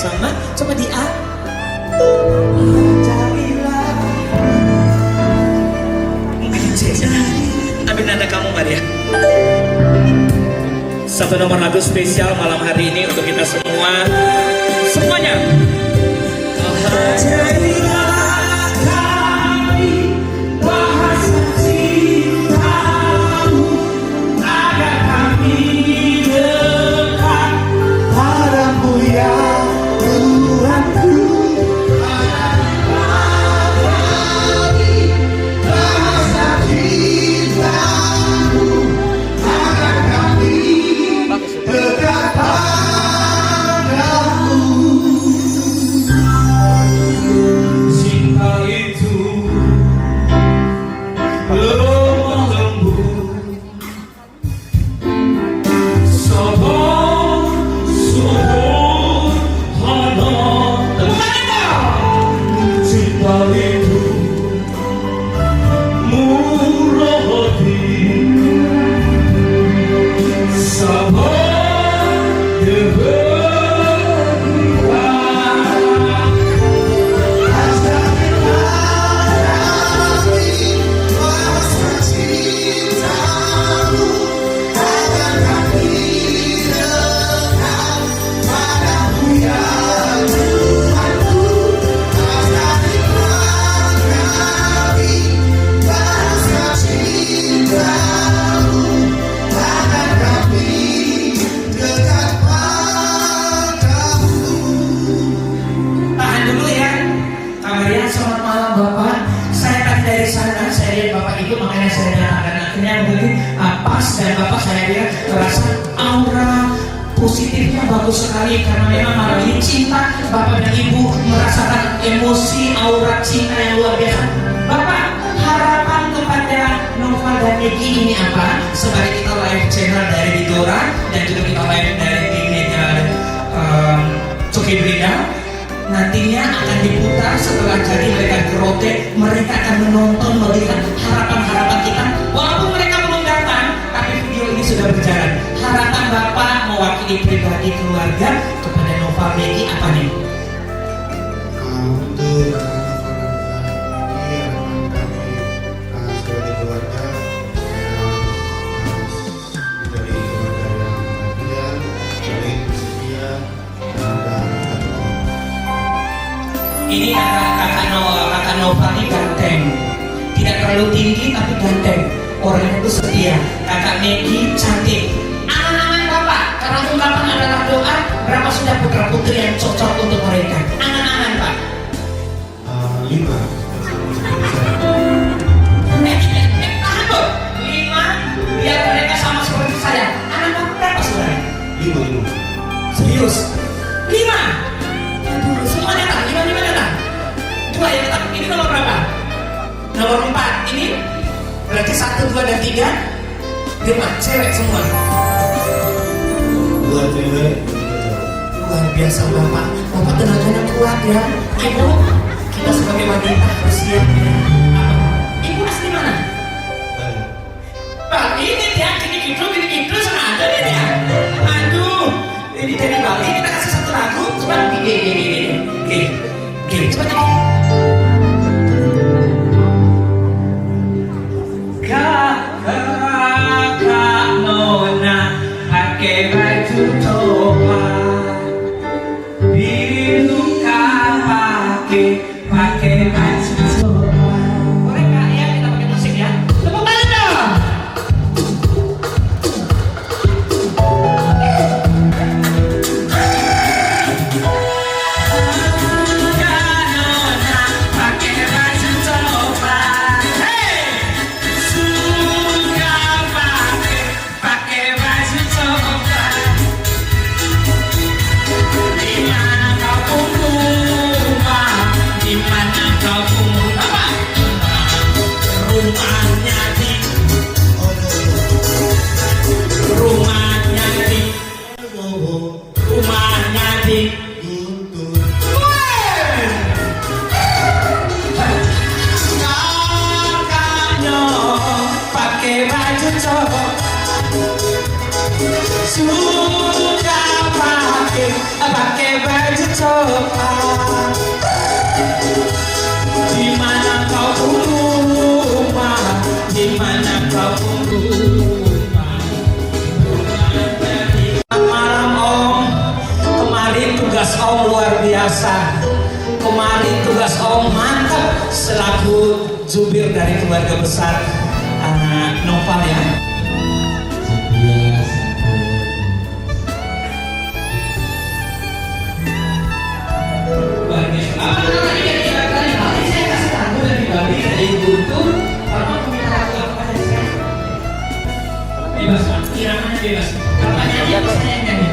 bersama. Coba di A. Ambil nada kamu Maria. Satu nomor lagu spesial malam hari ini untuk kita semua. Semuanya. Dan Bapak saya lihat terasa aura positifnya bagus sekali karena memang malam ini cinta Bapak dan Ibu merasakan emosi aura cinta yang luar biasa. Bapak, harapan kepada Nova dan Egy ini apa? Sebagai kita live channel dari Bidora dan juga kita live dari timnya Coki Brida, nantinya akan diputar setelah jadi mereka gerote, mereka akan menonton melihat harapan-harapan kita walaupun mereka belum datang. Ini sudah berjalan. Harapan Bapak mewakili pribadi keluarga kepada Nova Egy apa nih? Untuk harapan sebagai keluarga menjadi keluarga yang bahagia, saling setia dan ini kakak Nova ini ganteng, tidak terlalu tinggi tapi ganteng. Orangnya itu setia. Kakak Egy cantik. Angan-angan Bapak, karena ungkapan adalah doa. Berapa sudah putra putri yang cocok untuk mereka? Angan-angan Pak. 5. Tahan loh. 5. Biar mereka sama seperti saya. Anak Bapak berapa sebenarnya? 5. Serius? 5. Aduh, semua datang. 5 datang. 2 yang datang. Ini nomor berapa? Nomor 4. Ini berarti 1, 2, dan 3 5 cewek semua. 2 cewek, 3 cowok. Luar biasa Bapak. Bapak tenaganya kuat ya. Ibu, kita sebagai wanita harus siap ya. Ibu asli mana? Pak, ini dia gini-gitu sengaja nih dia. Aduh, ini dari Bali kita kasih satu lagu. Coba gini. Coba gini. Kakak Nona pakai baju coklat, biru pakai baju coklat. Boleh Kak ya kita pakai musik ya? Tepuk tangan dong. Kakak Nona pakai baju coklat. Hey! Pakai baju coklat. Di mana kau tumbuh apa? Rumahnya di kakaknya pakai baju coklat. Suka pakai baju coklat. dekat. Di mana kau rumah, di mana kau rumah. Malam Om, kemarin tugas Om luar biasa. Kemarin tugas Om mantap selaku jubir dari keluarga besar Noval ya. Bebas, iramanya bebas. Kalau nyanyi, saya nyanyi.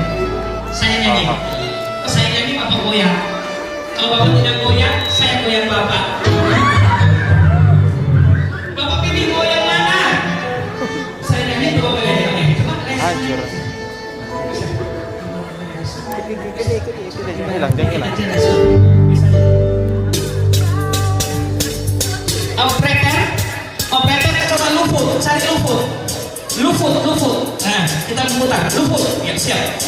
Saya nyanyi. Kalau saya nyanyi, Bapak goyang. Kalau Bapak tidak goyang, saya goyang Bapak. Bapak pilih goyang mana? Saya nyanyi, Bapak goyang. Coba Hancur. Hilang, dia hilang. Operator, coba luput, cari luput. Luput. Nah, kita memutar. Luput. Ya, siap.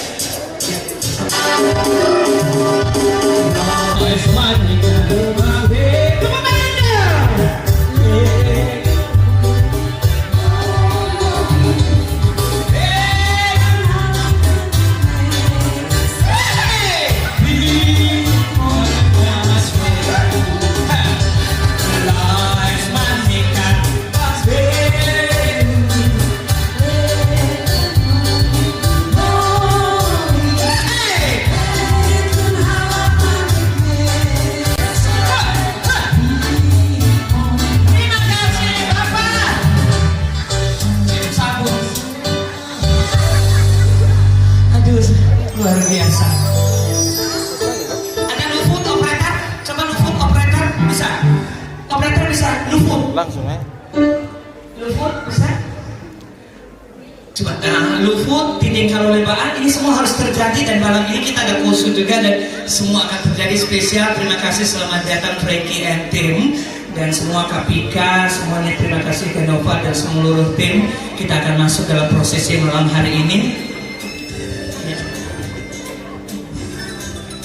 Luar biasa. Ada luput operator? Coba luput operator bisa. Operator bisa luput. Langsung ya. Luput bisa. Coba luput, dinding kalolebaan ini semua harus terjadi dan malam ini kita ada khusus juga dan semua akan terjadi spesial. Terima kasih selamat datang Frankie and tim dan semua Kapika semuanya terima kasih ke Nova dan seluruh tim. Kita akan masuk dalam prosesi malam hari ini.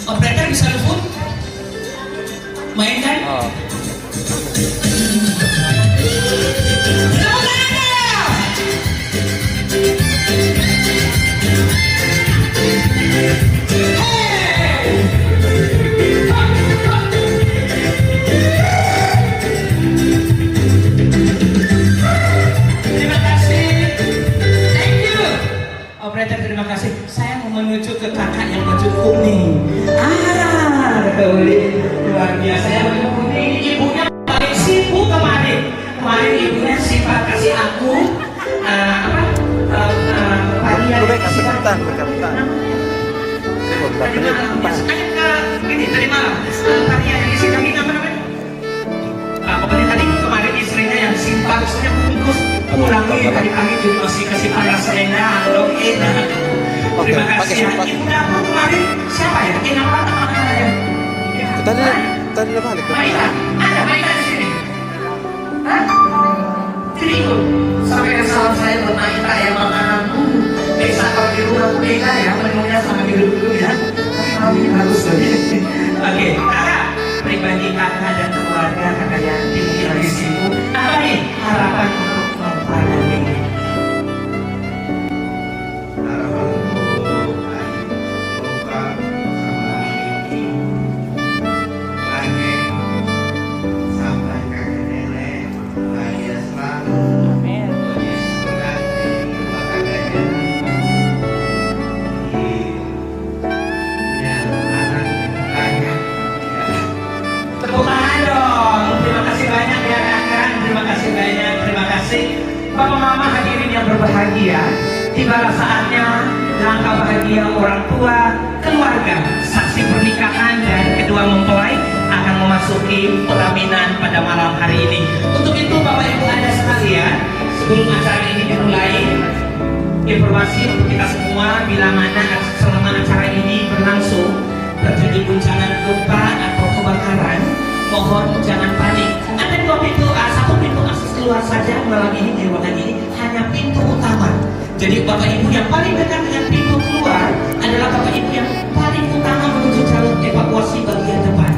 Operator bisa luput? Mainkan? Oh. Terima kasih. Thank you. Operator terima kasih. Saya mau menuju ke kakak yang baju kuning. Luar biasa ya baju kuning. Ibunya paling sibuk kemarin. Kemarin ibunya sifat kasih aku hadiah. Berkeputan. Ini tadi malam hadiah yang isi kami apa namanya? Pokoknya tadi kemarin istrinya yang simpan istrinya bungkus pulangi tadi kami juga masih kasih panas selendang doain. Terima kasih ya. Ibu dapur kemarin siapa ya? Ini apa namanya ya? Tadi udah balik. Mainan, ada mainan di sini. Hah? Jadi ikut. Sampai salam saya bermain ya makanan. Bisa kalau di rumah aku beda ya menunya sama dulu ya. Tapi ini bagus lagi. Oke, kakak pribadi kakak dan keluarga kakak Yanti lagi sibuk. Apa nih harapan untuk memperoleh ini? Harapan untuk Luka sama Iki lagi sampai kakek nenek bahagia selalu. Amin. Berarti makanya anak banyak. Tepuk tangan dong. Terima kasih banyak ya kakak. Terima kasih banyak. Terima kasih Bapak Mama hadirin yang berbahagia. Tibalah saatnya langkah bahagia orang tua, keluarga, saksi pernikahan dan kedua mempelai akan memasuki pelaminan pada malam hari ini. Untuk itu Bapak Ibu Anda sekalian, sebelum acara ini dimulai, informasi untuk kita semua bila mana selama acara ini berlangsung terjadi guncangan gempa atau kebakaran, mohon jangan panik. Ada dua pintu, satu pintu akses keluar saja malam ini di ruangan ini, hanya pintu utama. Jadi Bapak Ibu yang paling dekat dengan pintu keluar adalah Bapak Ibu yang paling utama menuju jalur evakuasi bagian depan.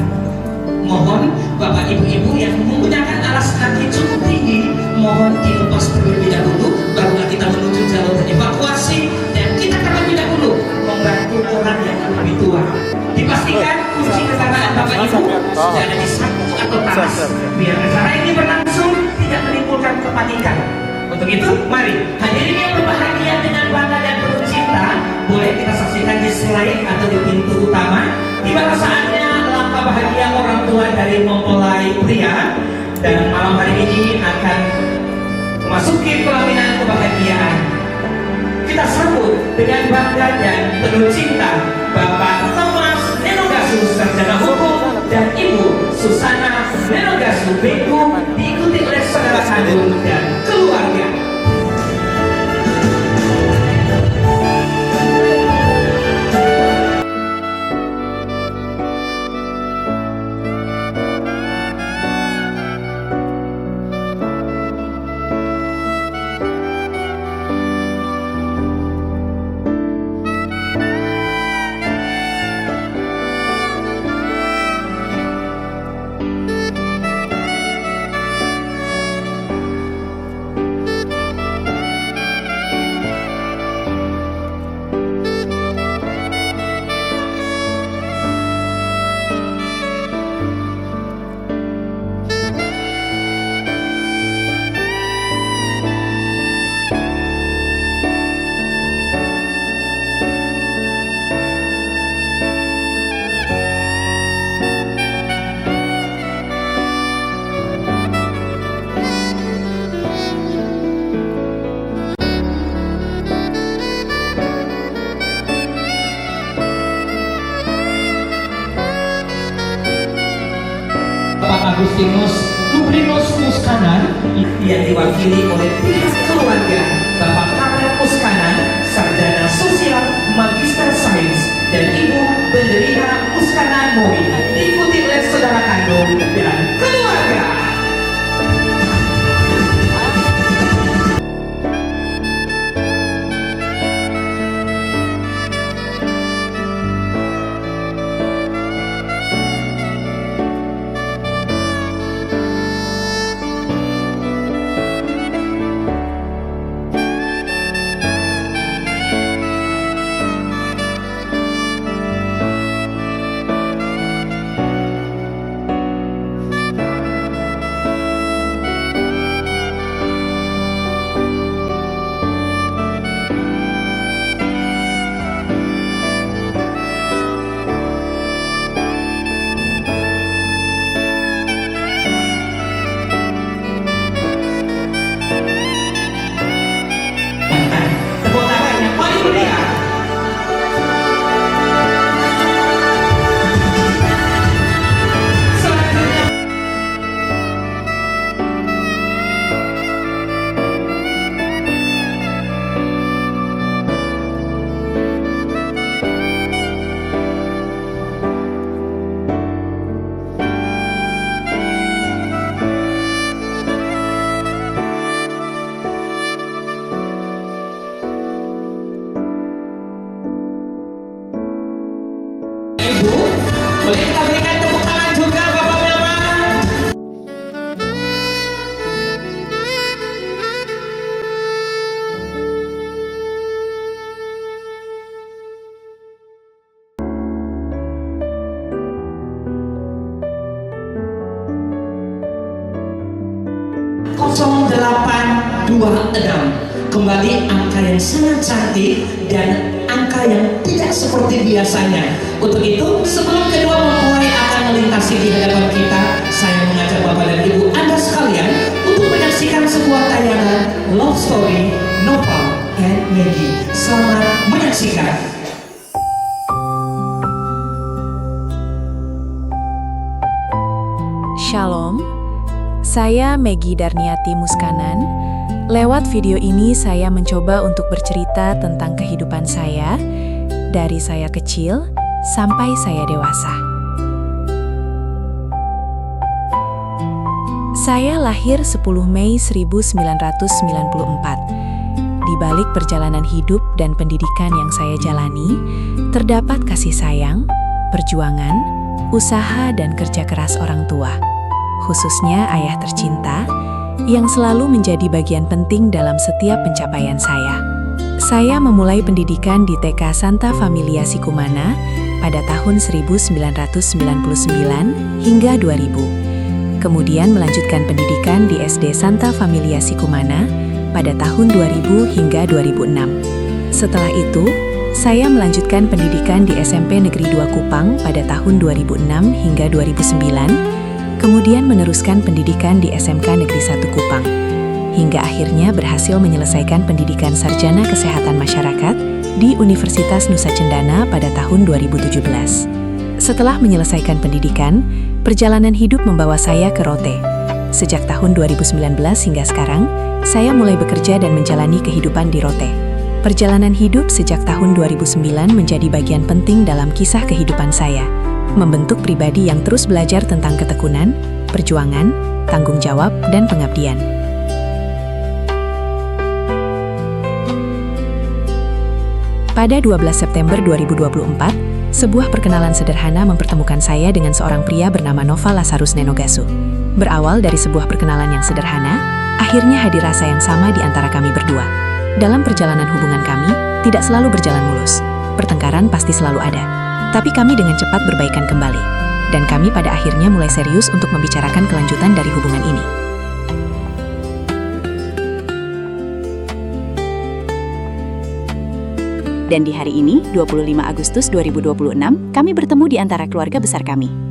Mohon Bapak Ibu-Ibu yang menggunakan alas kaki cukup tinggi, mohon dilepas terlebih dahulu, barulah kita menuju jalur evakuasi dan kita terlebih dahulu membantu orang yang lebih tua. Dipastikan kunci kendaraan Bapak Ibu sudah ada di saku atau tas, biar acara ini berlangsung tidak menimbulkan kepanikan. Untuk itu, mari hadirin yang berbahagia dengan bangga dan penuh cinta, boleh kita saksikan di slide atau di pintu utama. Tiba saatnya langkah bahagia orang tua dari mempelai pria, dan malam hari ini akan memasuki pelaminan kebahagiaan. Kita sambut dengan bangga dan penuh cinta Bapak Thomas Nenogasu, sarjana hukum, dan Ibu Susana Nenogasu, BKU, diikuti oleh saudara kandung dan keluarga. Agustinus Lubrinus Muskanan yang diwakili oleh pihak keluarga Bapak Karel Muskanan, sarjana sosial magister sains, dan Ibu Benderina Muskanan Moi, diikuti oleh saudara kandung dan keluarga. Boleh kita berikan tepuk tangan juga Bapak Melman. Kembali angka yang sangat cantik dan angka yang tidak seperti biasanya. Untuk itu, sebelum kedua mempelai akan melintasi di hadapan kita, saya mengajak Bapak dan Ibu Anda sekalian untuk menyaksikan sebuah tayangan love story Nopal and Maggie. Selamat menyaksikan. Shalom, saya Maggie Darniati Muskanan. Lewat video ini saya mencoba untuk bercerita tentang kehidupan saya, dari saya kecil sampai saya dewasa. Saya lahir 10 Mei 1994. Di balik perjalanan hidup dan pendidikan yang saya jalani, terdapat kasih sayang, perjuangan, usaha, dan kerja keras orang tua, khususnya ayah tercinta, yang selalu menjadi bagian penting dalam setiap pencapaian saya. Saya memulai pendidikan di TK Santa Familia Sikumana pada tahun 1999 hingga 2000. Kemudian melanjutkan pendidikan di SD Santa Familia Sikumana pada tahun 2000 hingga 2006. Setelah itu, saya melanjutkan pendidikan di SMP Negeri 2 Kupang pada tahun 2006 hingga 2009, kemudian meneruskan pendidikan di SMK Negeri 1 Kupang, hingga akhirnya berhasil menyelesaikan pendidikan Sarjana Kesehatan Masyarakat di Universitas Nusa Cendana pada tahun 2017. Setelah menyelesaikan pendidikan, perjalanan hidup membawa saya ke Rote. Sejak tahun 2019 hingga sekarang, saya mulai bekerja dan menjalani kehidupan di Rote. Perjalanan hidup sejak tahun 2009 menjadi bagian penting dalam kisah kehidupan saya, membentuk pribadi yang terus belajar tentang ketekunan, perjuangan, tanggung jawab, dan pengabdian. Pada 12 September 2024, sebuah perkenalan sederhana mempertemukan saya dengan seorang pria bernama Nova Lazarus Nenogasu. Berawal dari sebuah perkenalan yang sederhana, akhirnya hadir rasa yang sama di antara kami berdua. Dalam perjalanan hubungan kami, tidak selalu berjalan mulus. Pertengkaran pasti selalu ada. Tapi kami dengan cepat berbaikan kembali. Dan kami pada akhirnya mulai serius untuk membicarakan kelanjutan dari hubungan ini. Dan di hari ini, 25 Agustus 2026, kami bertemu di antara keluarga besar kami.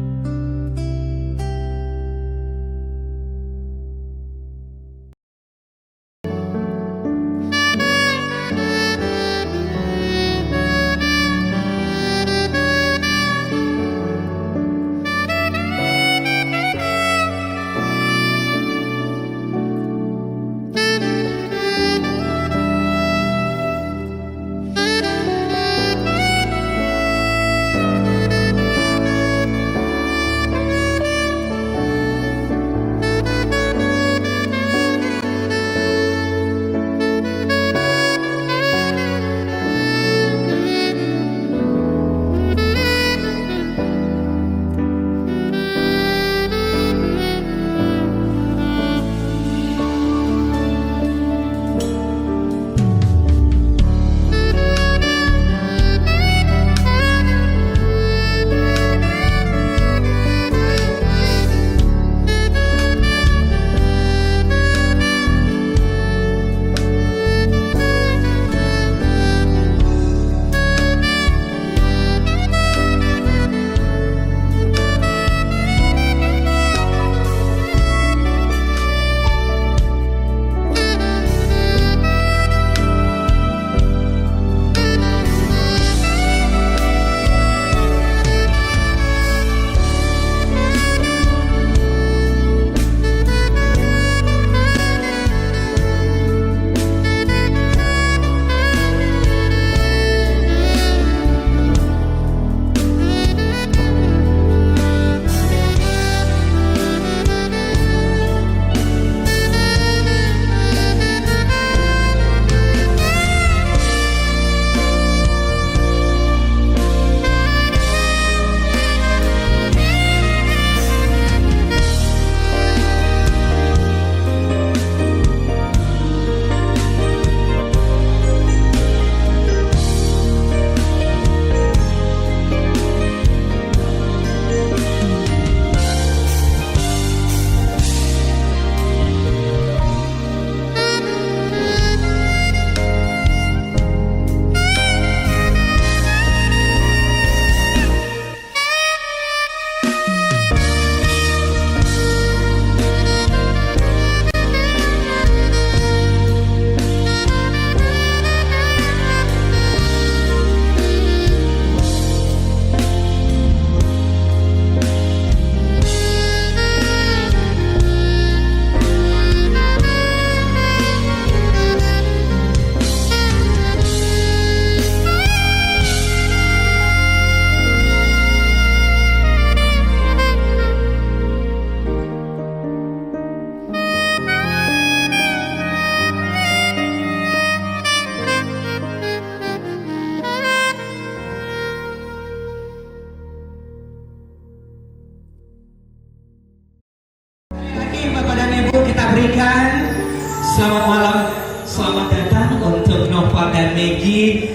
Selamat malam, selamat datang untuk Nova dan Megi.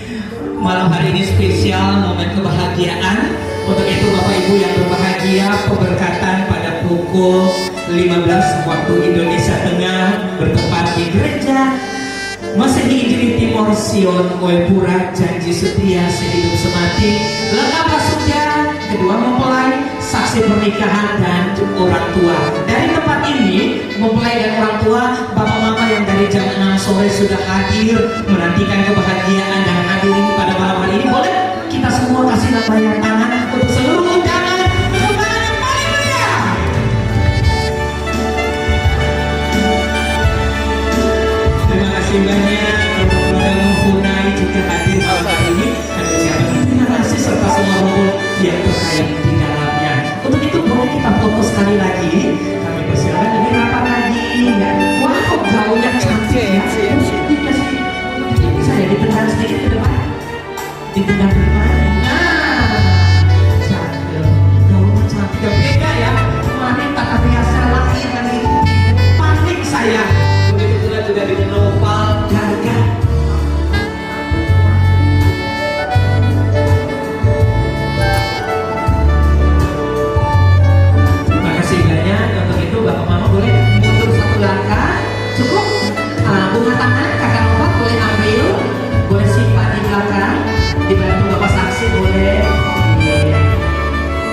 Malam hari ini spesial, momen kebahagiaan. Untuk itu Bapak Ibu yang berbahagia, pemberkatan pada pukul 15 waktu Indonesia Tengah bertempat di gereja Masehi Injili Timor Sion Oepura, janji setia sehidup semati. Lengkaplah sudah, kedua mempelai, saksi pernikahan dan orang tua. Dari tempat ini, mempelai dan orang tua, bapak mama yang dari jam 6 sore sudah hadir menantikan kebahagiaan dan hadir ini pada malam hari ini. Boleh kita semua kasih lambaian tangan untuk seluruh undangan. Undangan yang paling meriah. Terima kasih banyak untuk keluarga Funai juga hadir malam hari ini. Dan ucapkan terima kasih serta semua rombongan yang terkait di dalamnya. Untuk itu boleh kita foto sekali lagi. Kami persilakan lebih rapat lagi. Ya. Wow, gaunnya cantik ya. Dikasih bisa ya ditekan sedikit ke depan. Ditekan ke depan. Nah, cakep. Gaunnya cantik. Beda ya. Kemarin tak biasa lahir lagi. Panik saya. Begitu pula juga dengan Noval Garga. Terima kasih banyak. Untuk itu Bapak Mama boleh mundur satu langkah. Cukup. Bunga tangan kakak Noval boleh ambil. Boleh simpan di belakang. Dibantu Bapak saksi boleh.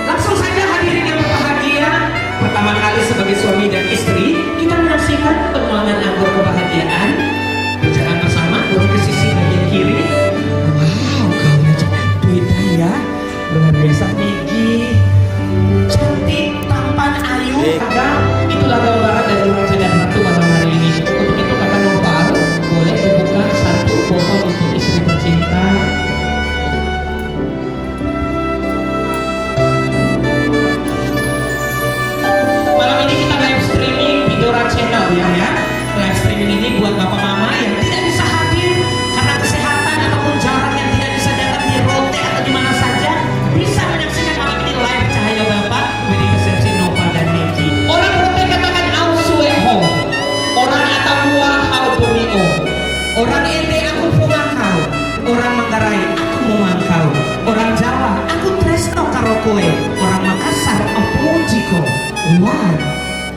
Langsung saja hadirin yang berbahagia. Pertama kali sebagai suami dan istri, kita menyaksikan penuangan anggur kebahagiaan. Berjalan bersama, boleh ke sisi bagian kiri. Wow, gaunnya beda ya. Luar biasa Megi. Cantik, tampan, ayu, kakak. Itulah gambaran dari raja dan ratu malam hari ini. Untuk itu kakak Noval boleh dibuka satu botol untuk istri tercinta. Malam ini kita live streaming di Dora Channel ya. Live streaming ini buat bapak mama yang tidak bisa hadir karena kesehatan ataupun jarak yang tidak bisa datang di Rote atau di mana saja, bisa menyaksikan malam ini live cahaya bapak wedding reception Nova dan Megi. Orang Rote katakan Ausueho, orang Atambua Haubonio, orang Ende aku pungakau, orang Manggarai aku memangkau, orang Jawa aku tresno karo koe, orang Makassar aku jiko. 1,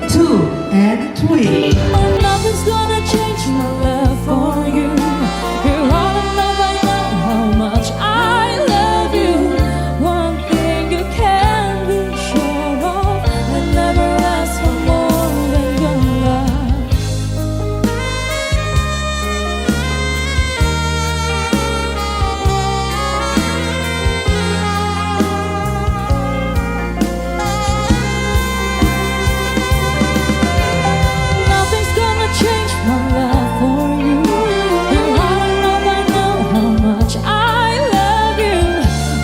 2, and 3. Oh, nothing's gonna change my love for you. You ought to know by now how much I love you. One thing you can be sure of, I never ask for more than your love. Nothing's gonna change my love for you. You ought to know by now how much I love you.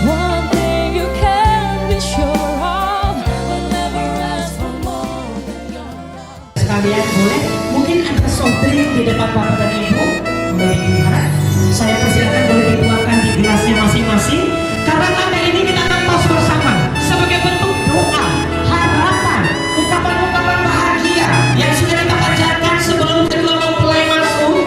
One thing you can be sure of, I never ask for more than your love. Sekalian boleh, mungkin ada soft drink di depan bapak dan ibu. Boleh dilihat. Saya persilakan boleh dituangkan di gelasnya masing-masing. Karena tanda ini kita akan tos bersama sebagai bentuk doa, harapan, ungkapan-ungkapan bahagia yang sudah kita panjatkan sebelum kedua mempelai masuk.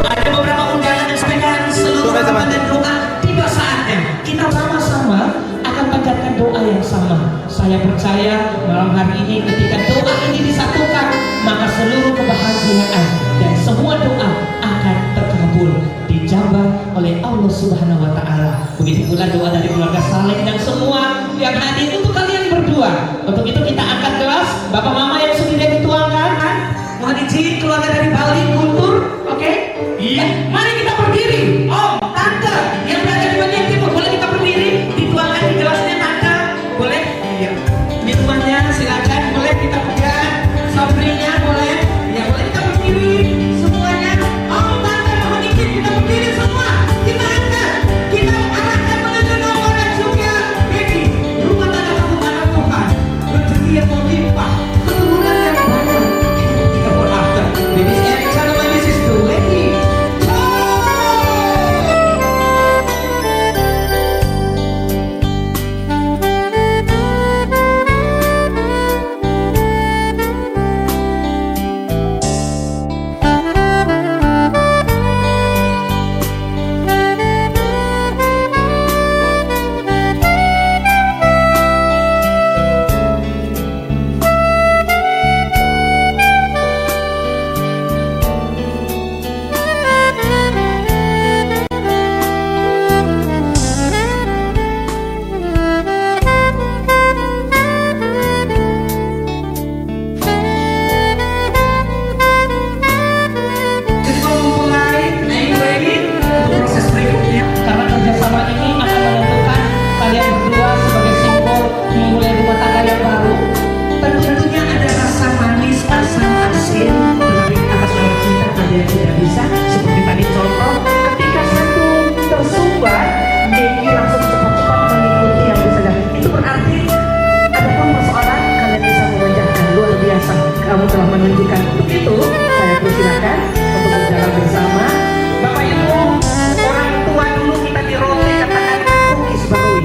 Ada beberapa undangan yang sampaikan seluruh harapan dan doa. Tiba saatnya kita sama-sama akan panjatkan doa yang sama. Saya percaya malam hari ini ketika doa ini disatukan, maka seluruh kebahagiaan dan semua doa akan terkabul, dijabah oleh Allah Subhanahu wa Ta'ala. Begitu pula doa dari keluarga Saleh dan semua yang hadir untuk kalian berdua. Untuk itu kita angkat gelas. Bapak mama yang sudah dituangkan, kan? Mohon izin keluarga dari Bali Kultur, oke? Iya. Mari kita berdiri. Om, tante yang berada di bagian timur, boleh kita berdiri? Dituangkan di gelasnya tante, boleh? Iya. Minumannya silakan, boleh kita pegang. Sobrinya boleh? Ya boleh kita berdiri semuanya. Om, tante mohon izin kita berdiri semua. Kita angkat, kita arahkan menuju Nova dan juga Megi. Rumah tangga kamu anak Tuhan, rezeki yang melimpah, keturunan yang banyak. Kita berafter. Ladies and gentlemen, this is the lady. kamu telah menunjukkan. Untuk itu, saya persilakan untuk berjalan bersama. Bapak Ibu, orang tua dulu kita di Rote katakan cookies barui.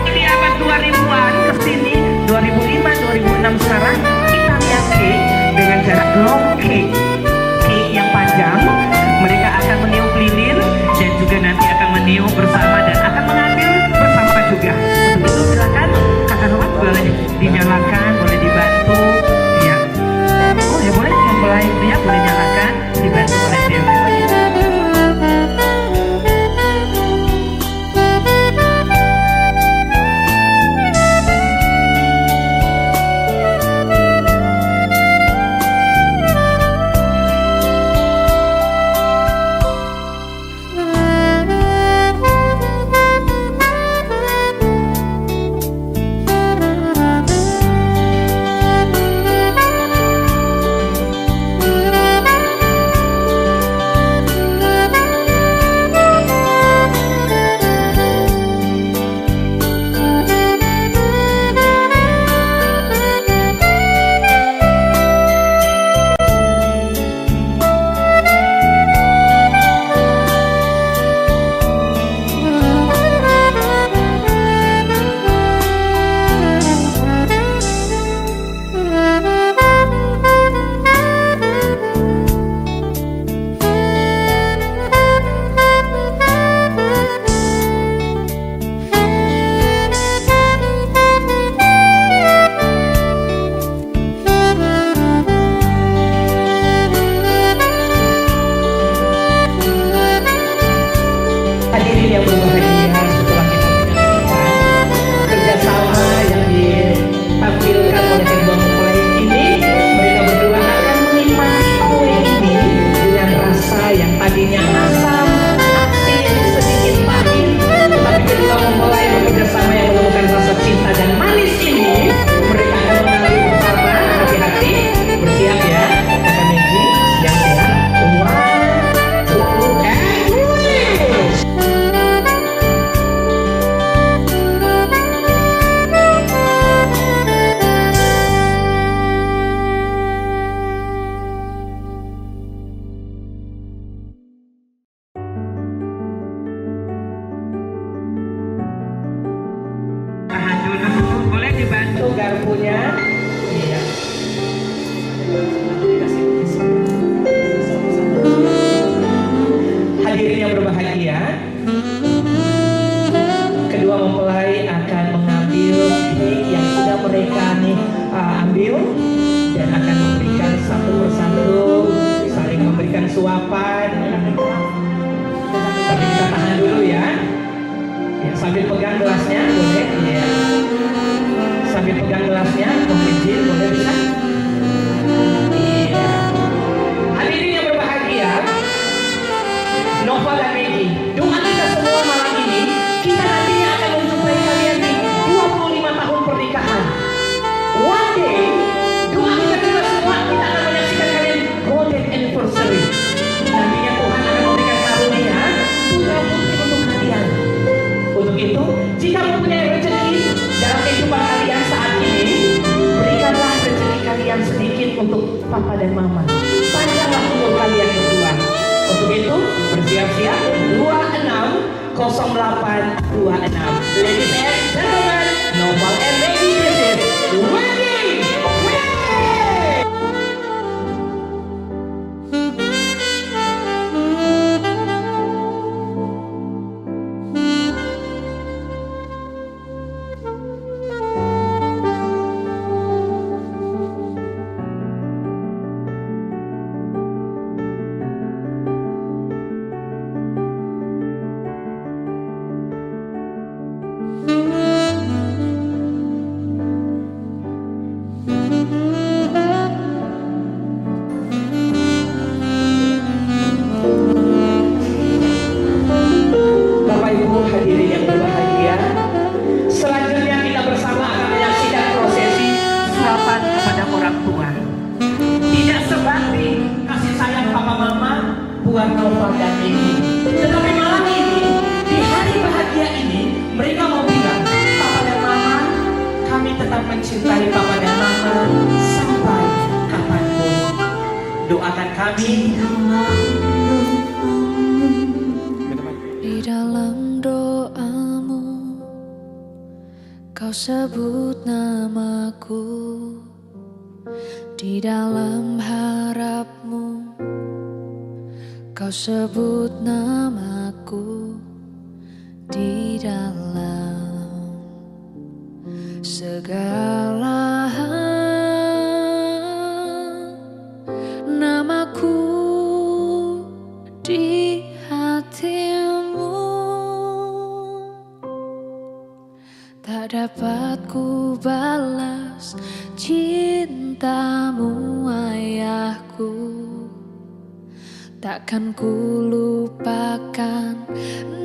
Di abad 2000-an ke sini, 2005, 2006 sekarang, kita lihat cake dengan jarak long cake. Cake yang panjang, mereka akan meniup lilin dan juga nanti akan meniup bersama dan akan mengambil bersama juga. Untuk itu silakan kakak Romat boleh dinyalakan, boleh dibantu. Ya, oh ya boleh memulai dia boleh nyalakan, dibantu oleh dia. Hadirin yang berbahagia, setelah kita menyaksikan kerjasama yang ditampilkan oleh kedua mempelai ini, mereka berdua akan menikmati kue ini dengan rasa yang tadinya asam, asin, sedikit pahit, tetapi kedua mempelai bekerjasama yang menemukan rasa cinta dan manis ini, mereka akan mengambil bersama. Hati-hati, bersiap ya, kakak Megi, yang siap. One, two, and release. Tahan dulu, boleh dibantu garpunya. Iya. Hadirin yang berbahagia, kedua mempelai akan mengambil cake yang sudah mereka ambil dan akan memberikan satu persatu, saling memberikan suapan. Tapi kita tahan dulu ya. Ya, sambil pegang gelasnya boleh, ya. Sambil pegang gelasnya, mohon izin boleh bisa. Iya. Hadirin yang berbahagia, Nova dan Megi, doa kita semua malam ini, kita nantinya akan menjumpai kalian di 25 tahun pernikahan. One day, doa kita juga semua, kita akan menyaksikan kalian golden anniversary. Nantinya Tuhan akan memberikan karunia putra putri untuk kalian. Untuk itu, jika mempunyai rezeki dalam kehidupan kalian saat ini, berikanlah rezeki kalian sedikit untuk papa dan mama. Panjanglah umur kalian berdua. Untuk itu, bersiap-siap 260826. Ladies and gentlemen, Noval and Megi, this is wedding! mencintai Papa dan Mama sampai kapanpun. Doakan kami. Di dalam doamu kau sebut namaku, di dalam harapmu kau sebut namaku, di dalam segala hal namaku di hatimu. Tak dapat ku balas cintamu ayahku, takkan ku lupakan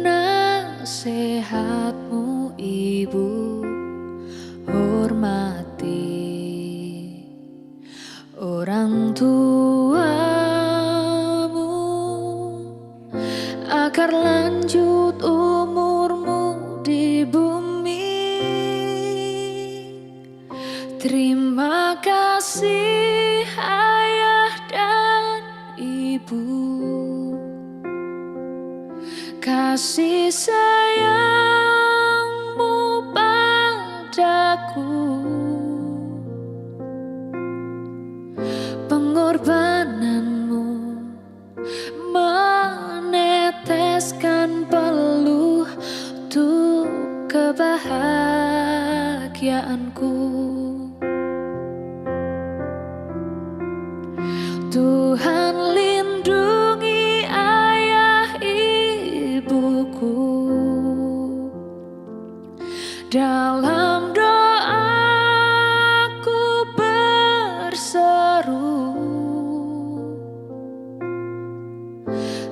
nasihatmu ibu. Hormati orang tuamu agar lanjut umurmu di bumi. Terima kasih ayah dan ibu, kasih sayangmu padaku, pengorbananmu meneteskan peluh untuk kebahagiaanku. Tuhan lindungi ayah ibuku, dalam doaku berseru,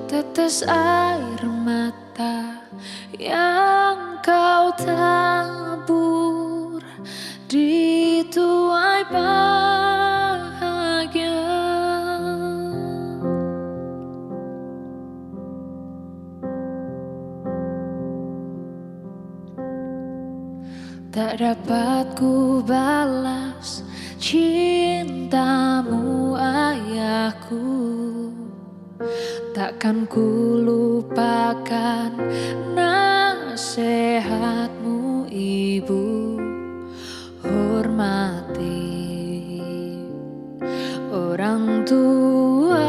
tetes air mata yang kau tabur di tuai bahagia. Tak dapat ku balas cintamu ayahku, takkan ku lupakan nasihatmu ibu. Hormati orang tuamu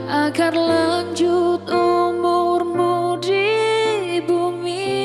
agar lanjut umurmu di bumi.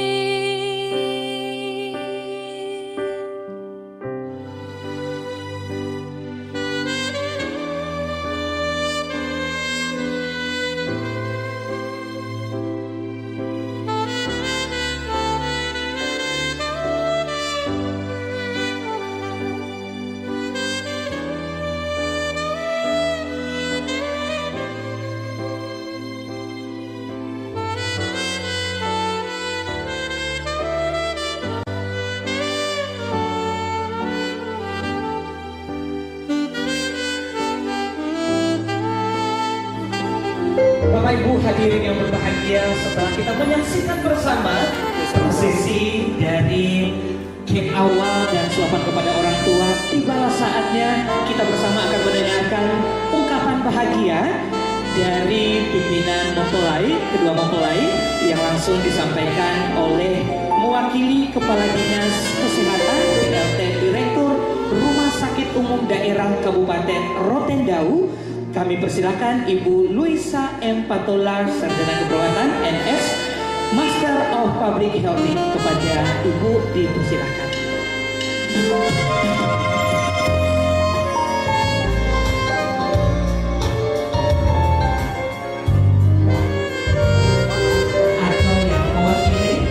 Bapak Ibu hadirin yang berbahagia, setelah kita menyaksikan bersama prosesi dari cake awal dan suapan kepada orang tua, tibalah saatnya kita bersama akan mendengarkan ungkapan bahagia dari pimpinan mempelai, kedua mempelai yang langsung disampaikan oleh mewakili Kepala Dinas Kesehatan PLT Direktur Rumah Sakit Umum Daerah Kabupaten Rotendau. Kami persilakan Ibu Luisa M. Patolar, Sarjana Keperawatan NS, Master of Public Health. Kepada Ibu dipersilakan. Atau yang mewakili.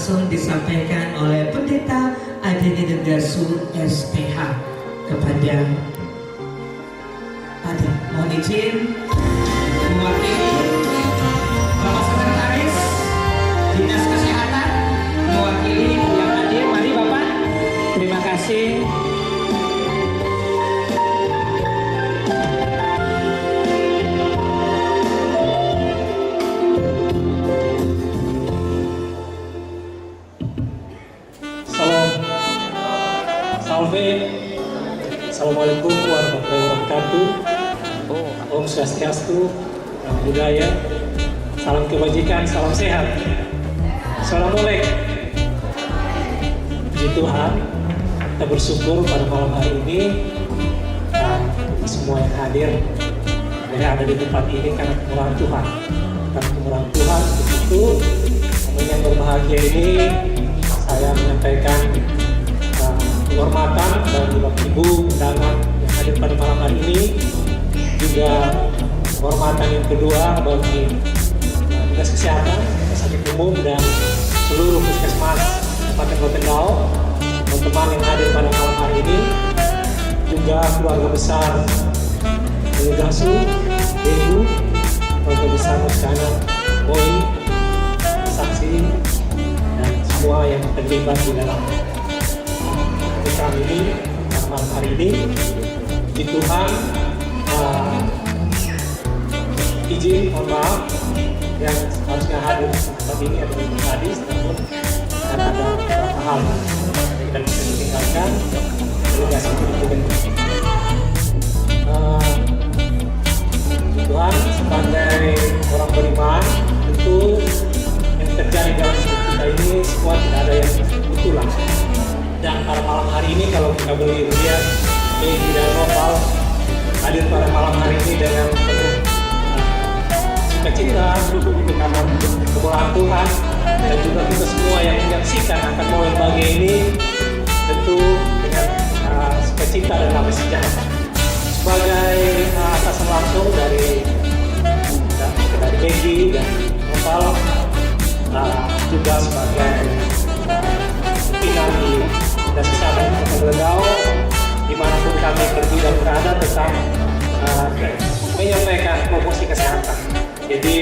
langsung disampaikan oleh Pendeta Adeni Dendasu SPH kepada Adi. Mohon izin mewakili Bapak Sekretaris Dinas Kesehatan mewakili yang hadir. Mari Bapak. Terima kasih. Salve, Assalamualaikum warahmatullahi wabarakatuh. Om Swastiastu, Namo Buddhaya, salam kebajikan, salam sehat. Assalamualaikum. Puji Tuhan, kita bersyukur pada malam hari ini dan semua yang hadir yang ada di tempat ini karena kemurahan Tuhan. Karena kemurahan Tuhan, begitu momen yang berbahagia ini saya menyampaikan penghormatan bagi Bapak Ibu undangan yang hadir pada malam hari ini, juga penghormatan yang kedua bagi Dinas Kesehatan, Rumah Sakit Umum dan seluruh puskesmas Kabupaten Rotendao, teman-teman yang hadir pada malam hari ini, juga keluarga besar Delegasi, Ibu, keluarga besar Muskanan, Boy, saksi dan semua yang terlibat di dalam pernikahan ini, malam hari ini. Di Tuhan, izin, mohon maaf yang harusnya hadir di tempat ini adalah hadis, namun karena ada beberapa hal yang tidak bisa ditinggalkan, delegasi itu Tuhan sebagai orang beriman, tentu yang terjadi dalam hidup kita ini semua tidak ada yang betulan. Dan pada malam hari ini kalau kita boleh lihat Megi dan Noval hadir pada malam hari ini dengan penuh sukacita karena kemurahan Tuhan, dan juga kita semua yang menyaksikan akan momen bahagia ini tentu dengan sukacita dan damai sejahtera. Sebagai atasan langsung dari Megi dan Noval, juga sebagai pimpinan di Dinas Kesehatan Kabupaten Rotendao, dimanapun kami pergi dan berada, tetap menyampaikan promosi kesehatan. Jadi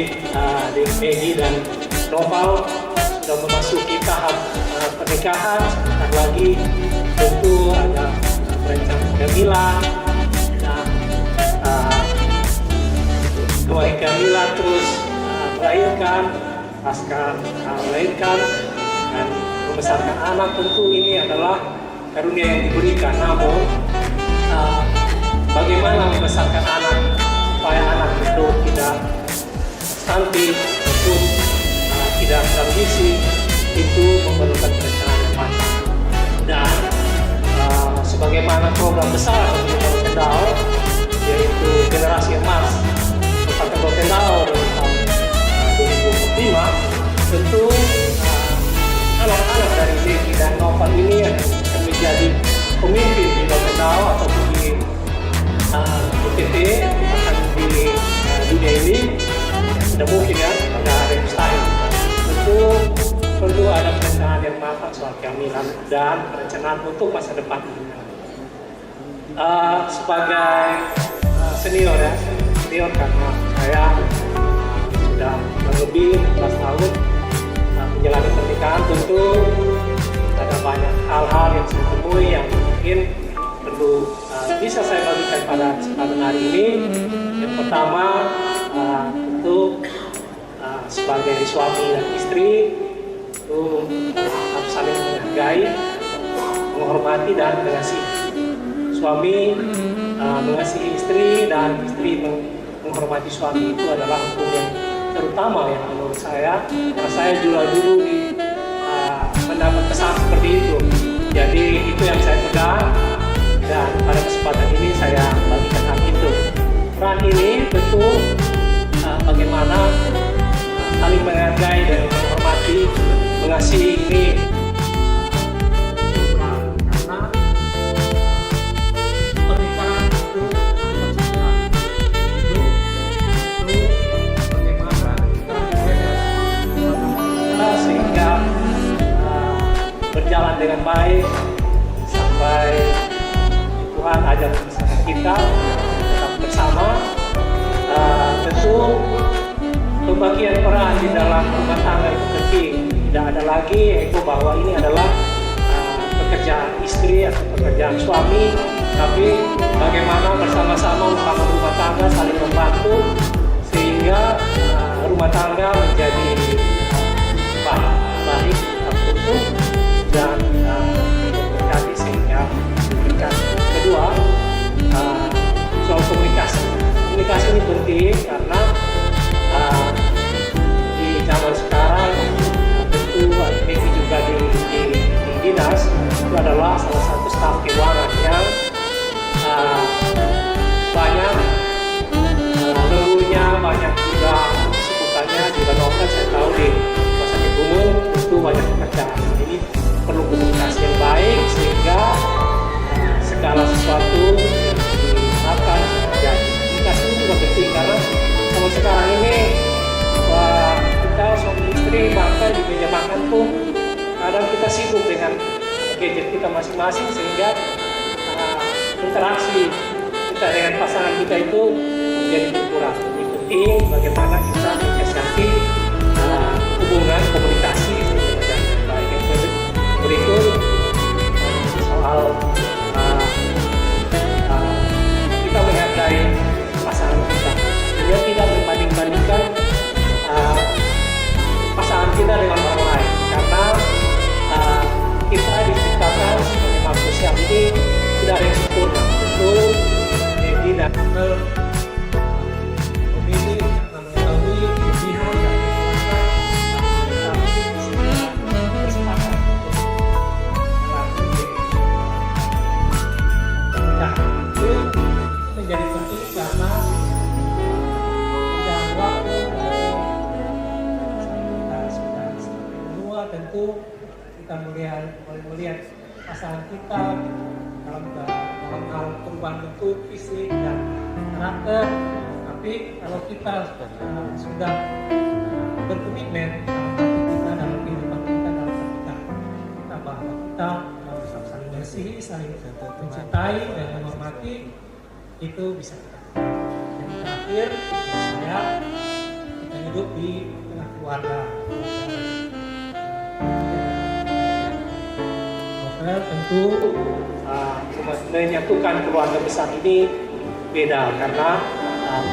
Megi dan Noval sudah memasuki tahap pernikahan. Sebentar lagi tentu ada perencanaan kehamilan dan keluarga kehamilan, terus melahirkan, pasca melahirkan dan membesarkan anak. Tentu ini adalah karunia yang diberikan, namun bagaimana membesarkan anak supaya anak itu tidak stunting, itu tidak berambisi, itu memerlukan perencanaan yang matang. Dan sebagaimana program besar di Rotendao, yaitu generasi emas Kabupaten Rotendao dari tahun 2005, tentu anak-anak dari Megi dan Noval ini akan menjadi pemimpin di Rotendao atau di UTT, bahkan di dunia ini tidak mungkin ya, pada hari mustahil. Tentu perlu ada perencanaan yang matang soal kehamilan dan perencanaan untuk masa depan. Sebagai senior karena saya sudah lebih 14 tahun menjalani pernikahan, tentu ada banyak hal-hal yang saya temui yang mungkin perlu bisa saya bagikan pada kesempatan hari ini. Yang pertama, tentu sebagai suami dan istri itu harus saling menghargai, menghormati dan mengasihi. Suami mengasihi istri dan istri menghormati suami, itu adalah hukum yang terutama yang menurut saya, karena saya juga dulu mendapat pesan seperti itu. Jadi itu yang saya pegang, dan pada kesempatan ini saya bagikan hal itu. Peran ini tentu bagaimana saling menghargai dan menghormati, mengasihi ini. Karena pernikahan itu bagaimana kita sehingga berjalan dengan baik sampai Tuhan ajak bersama kita tetap bersama. Tentu pembagian peran di dalam rumah tangga itu penting. Tidak ada lagi ego bahwa ini adalah pekerjaan istri atau pekerjaan suami, tapi bagaimana bersama-sama membangun rumah tangga, saling membantu sehingga rumah tangga menjadi baik, utuh dan berkati sehingga memberikan. Kedua, soal komunikasi. Komunikasi ini penting karena di zaman sekarang tentu Megi juga di dinas itu adalah salah satu staf keuangan yang banyak leluhurnya, banyak juga kesibukannya, juga novel saya tahu di rumah sakit umum itu banyak pekerjaan. Jadi perlu komunikasi yang baik sehingga segala sesuatu yang dimakan terjadi. Komunikasi ini juga penting karena kalau sekarang ini kita suami istri makan di meja makan pun kadang kita sibuk dengan gadget kita masing-masing sehingga interaksi kita dengan pasangan kita itu menjadi berkurang. Ini penting bagaimana kita mensiasati hubungan komunikasi dengan baik. Yang berikut soal kita menghargai pasangan kita. Dia tidak membanding-bandingkan pasangan kita dengan orang lain karena kita diciptakan sebagai manusia ini tidak ada yang sempurna. Tentu Megi dan Novel memilih karena mengetahui kelebihan dan kekuatan kita bersepakat untuk itu menjadi penting karena dalam waktu kita sudah menua tentu kita melihat pasangan kita dalam hal perubahan bentuk fisik dan karakter. Tapi kalau kita sudah berkomitmen dalam hati kita, dalam kehidupan kita, dalam pernikahan kita bahwa kita harus saling mengasihi, saling mencintai dan menghormati, itu bisa kita. Yang terakhir, saya kita hidup di tengah keluarga. Tentu menyatukan keluarga besar ini beda karena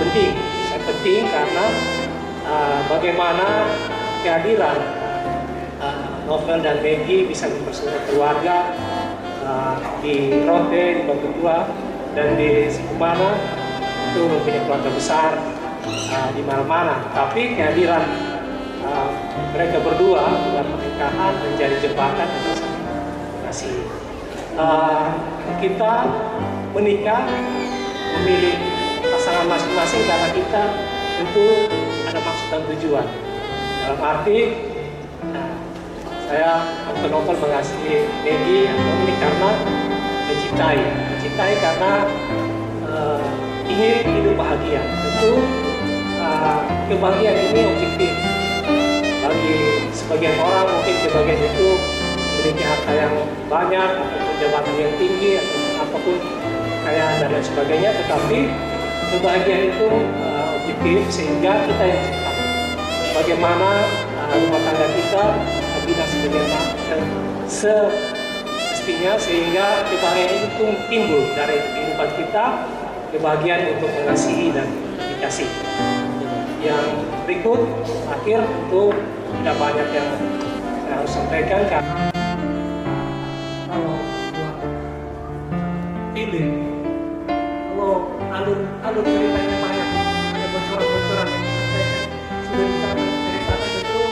penting. Saya penting karena bagaimana kehadiran Novel dan Megi bisa mempersatukan keluarga di Rote, di Batu Tua, dan di Sikumana itu mempunyai keluarga besar di mana-mana. Tapi kehadiran mereka berdua dalam pernikahan menjadi jembatan untuk kasih. Kita menikah memilih pasangan masing-masing karena kita tentu ada maksud dan tujuan. Dalam arti saya atau Novel mengasihi Megi atau ini karena mencintai karena ingin hidup bahagia. Tentu kebahagiaan ini objektif. Bagi sebagian orang mungkin kebahagiaan itu memiliki harta yang banyak ataupun jabatan yang tinggi ataupun apapun kekayaan dan lain sebagainya, tetapi kebahagiaan itu objektif sehingga kita yang ciptakan. Bagaimana rumah tangga kita bina semestinya sehingga kebahagiaan itu timbul dari kehidupan kita, kebahagiaan untuk mengasihi dan dikasih. Yang berikut akhir itu tidak banyak yang saya harus sampaikan karena kalau feeling, kalau alur ceritanya banyak, ada bocoran-bocoran yang disampaikan. Sudah kita ceritakan tentu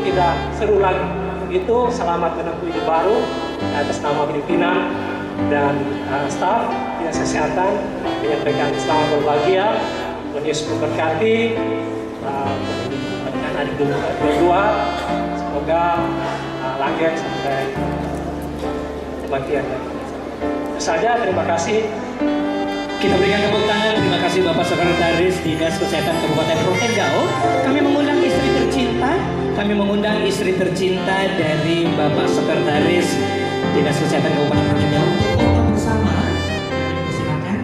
tidak seru lagi. Begitu, selamat menempuh hidup baru atas nama pimpinan dan staf dinas kesehatan menyampaikan selamat berbahagia, Yesus memberkati pernikahan adik berdua. Semoga langgeng sampai kematian. Itu saja, terima kasih. Kita berikan tepuk tangan. Terima kasih Bapak Sekretaris Dinas Kesehatan Kabupaten Rotendao. Kami mengundang istri tercinta tercinta, kami mengundang istri tercinta dari Bapak Sekretaris Dinas Kesehatan Kabupaten Mandau untuk foto bersama. Silakan.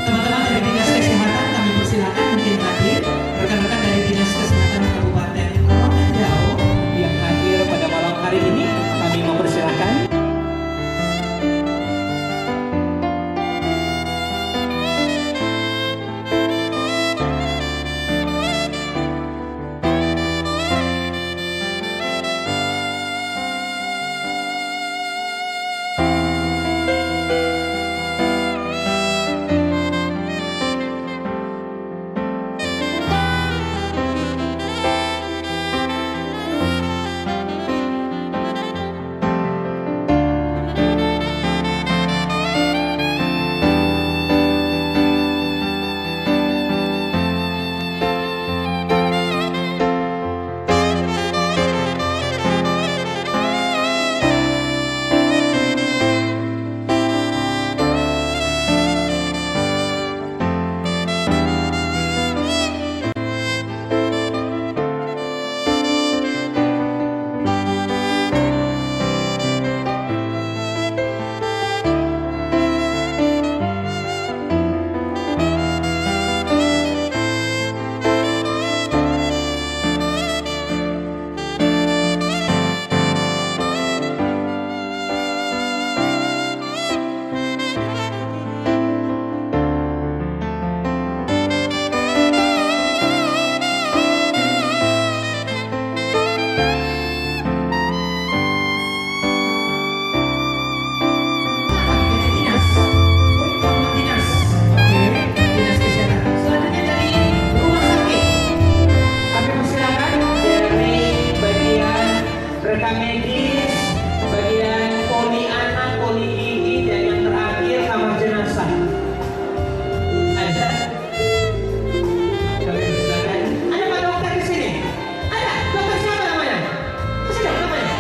Teman-teman dari Dinas Kesehatan kami persilakan mungkin hadir, rekan-rekan dari Dinas Kesehatan Kabupaten Mandau yang hadir pada malam hari ini kami mempersilahkan. Medis, bagian poli anak, poli gigi, dan yang terakhir kamar jenazah. Ada? Kami silakan. Ada Pak Dokter di sini? Ada? Dokter siapa namanya? Kasih dong namanya.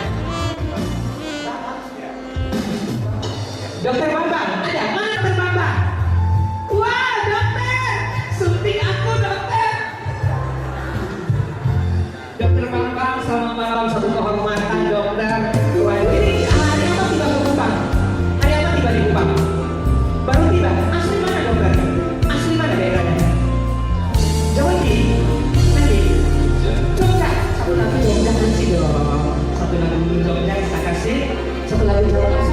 Dokter Bambang. Ada? Mana Dokter Bambang? Wah, Dokter, suntik aku Dokter. Dokter Bambang, selamat malam, satu kehormatan Dokter. Wah, ini hari apa tiba di Kupang? Hari apa tiba di Kupang? Baru tiba. Asli mana Dokter? Asli mana daerahnya? Jawa Timur. Nanti. Jogja. Satu lagi Jogja kasih dong. Satu lagi Jogja kita kasih. Satu lagi Jogja.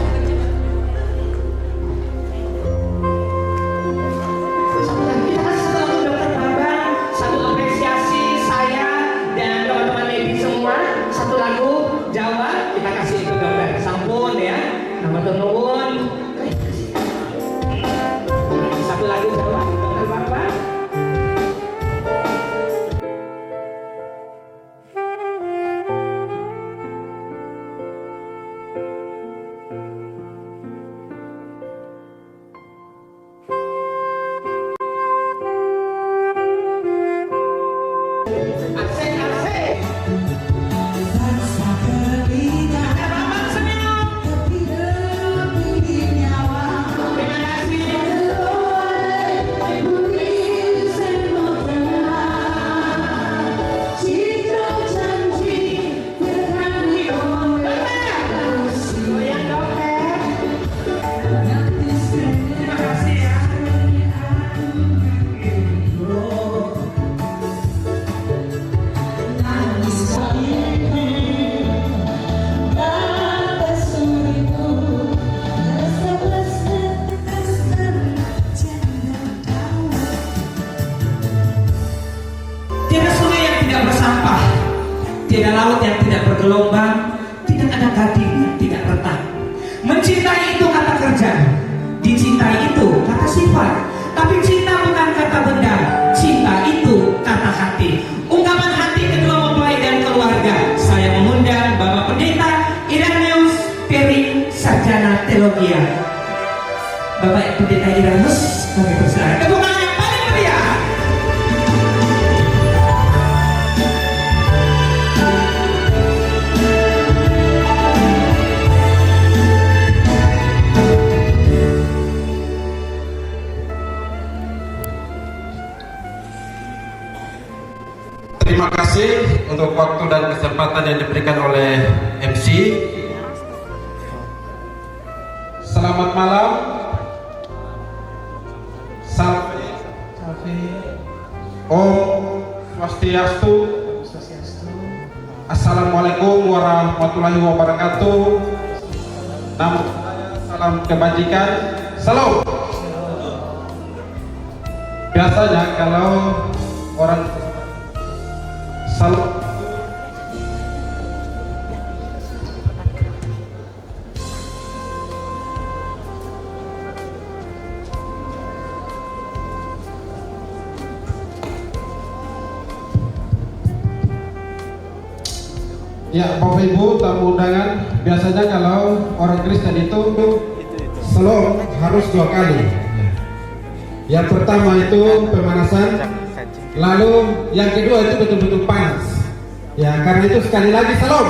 Satu lagi kita kasih satu lagi Dokter Bambang. Satu apresiasi saya dan teman-teman medis semua. Satu lagu Jawa kita kasih itu Dokter. Sampun ya. Nama nuwun. Satu lagu Jawa Dokter Bambang. Asik, asik. Ada Bambang senyum. Terima kasih. Dokter. Goyang Dokter. Terima kasih ya. Tiada sungai yang tidak bersampah, tiada laut yang tidak bergelombang, tidak ada gading yang tidak retak. Mencintai itu kata kerja, dicintai itu kata sifat. Tapi cinta bukan kata benda, cinta itu kata hati. Ungkapan hati kedua mempelai dan keluarga. Saya mengundang Bapak Pendeta Ireneus Peri Sarjana Teologia. Bapak Pendeta Ireneus, kami persilakan. Tepuk tangan yang paling meriah. kasih untuk waktu dan kesempatan yang diberikan oleh MC. Selamat malam. Salam Om Swastiastu. Assalamualaikum warahmatullahi wabarakatuh. Nama saya salam kebajikan. Salam. Biasanya kalau orang salam ya, Bapak Ibu tamu undangan, biasanya kalau orang Kristen itu shalom harus 2 kali. Yang pertama itu pemanasan, lalu yang kedua itu betul-betul panas. Ya, karena itu sekali lagi shalom.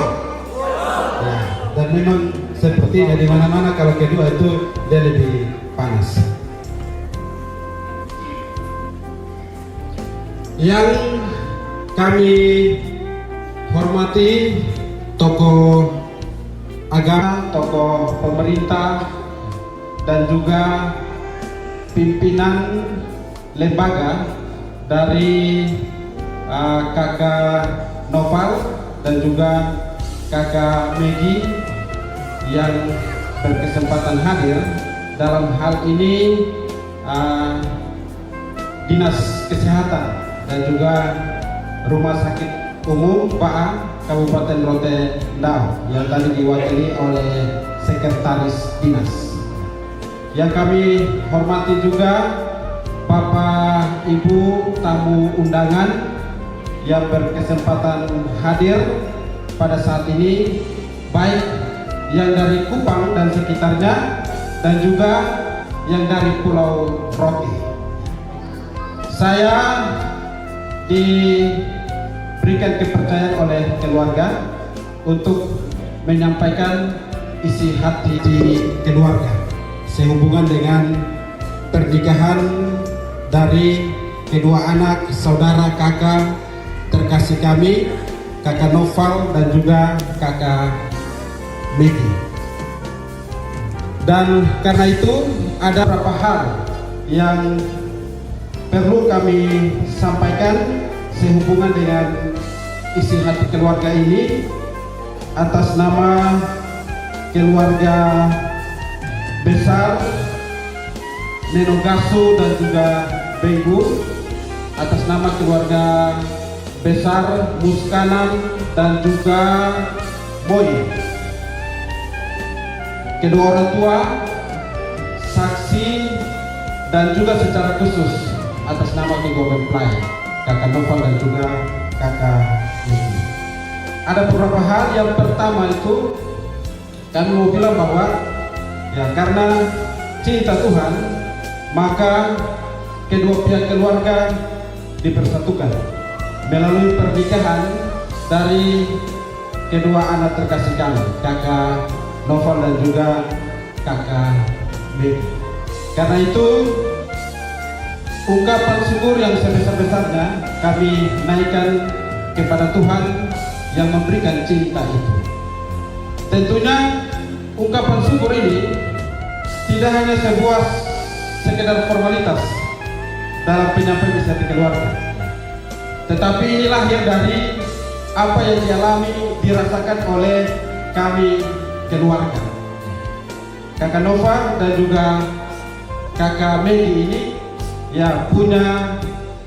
Ya, dan memang sepertinya di mana-mana kalau kedua itu dia lebih panas. Yang kami hormati tokoh agama, tokoh pemerintah, dan juga pimpinan lembaga dari Kakak Noval dan juga Kakak Megi yang berkesempatan hadir dalam hal ini, Dinas Kesehatan dan juga Rumah Sakit Umum PAA Kabupaten Rotendao yang tadi diwakili oleh Sekretaris Dinas. Yang kami hormati juga Bapak Ibu tamu undangan yang berkesempatan hadir pada saat ini, baik yang dari Kupang dan sekitarnya dan juga yang dari Pulau Rote. Saya diberikan kepercayaan oleh keluarga untuk menyampaikan isi hati di keluarga sehubungan dengan pernikahan dari kedua anak saudara kakak terkasih kami, Kakak Noval dan juga Kakak Megi. Dan karena itu ada beberapa hal yang perlu kami sampaikan sehubungan dengan isi hati keluarga ini atas nama keluarga besar Nenogasu dan juga Benggu, atas nama keluarga besar Muskanan dan juga Boy, kedua orang tua, saksi, dan juga secara khusus atas nama kedua mempelai Kakak Noval dan juga Kakak Megi. Ada beberapa hal. Yang pertama itu kami mau bilang bahwa ya, karena cinta Tuhan, maka kedua pihak keluarga dipersatukan melalui pernikahan dari kedua anak terkasih kami, Kakak Noval dan juga Kakak Megi. Karena itu ungkapan syukur yang sebesar-besarnya kami naikkan kepada Tuhan yang memberikan cinta itu. Tentunya ungkapan syukur ini tidak hanya sebuah sekedar formalitas dalam penyampaian isi hati keluarga, tetapi ini lahir dari apa yang dialami, dirasakan oleh kami keluarga. Kakak Nova dan juga Kakak Megi ini ya punya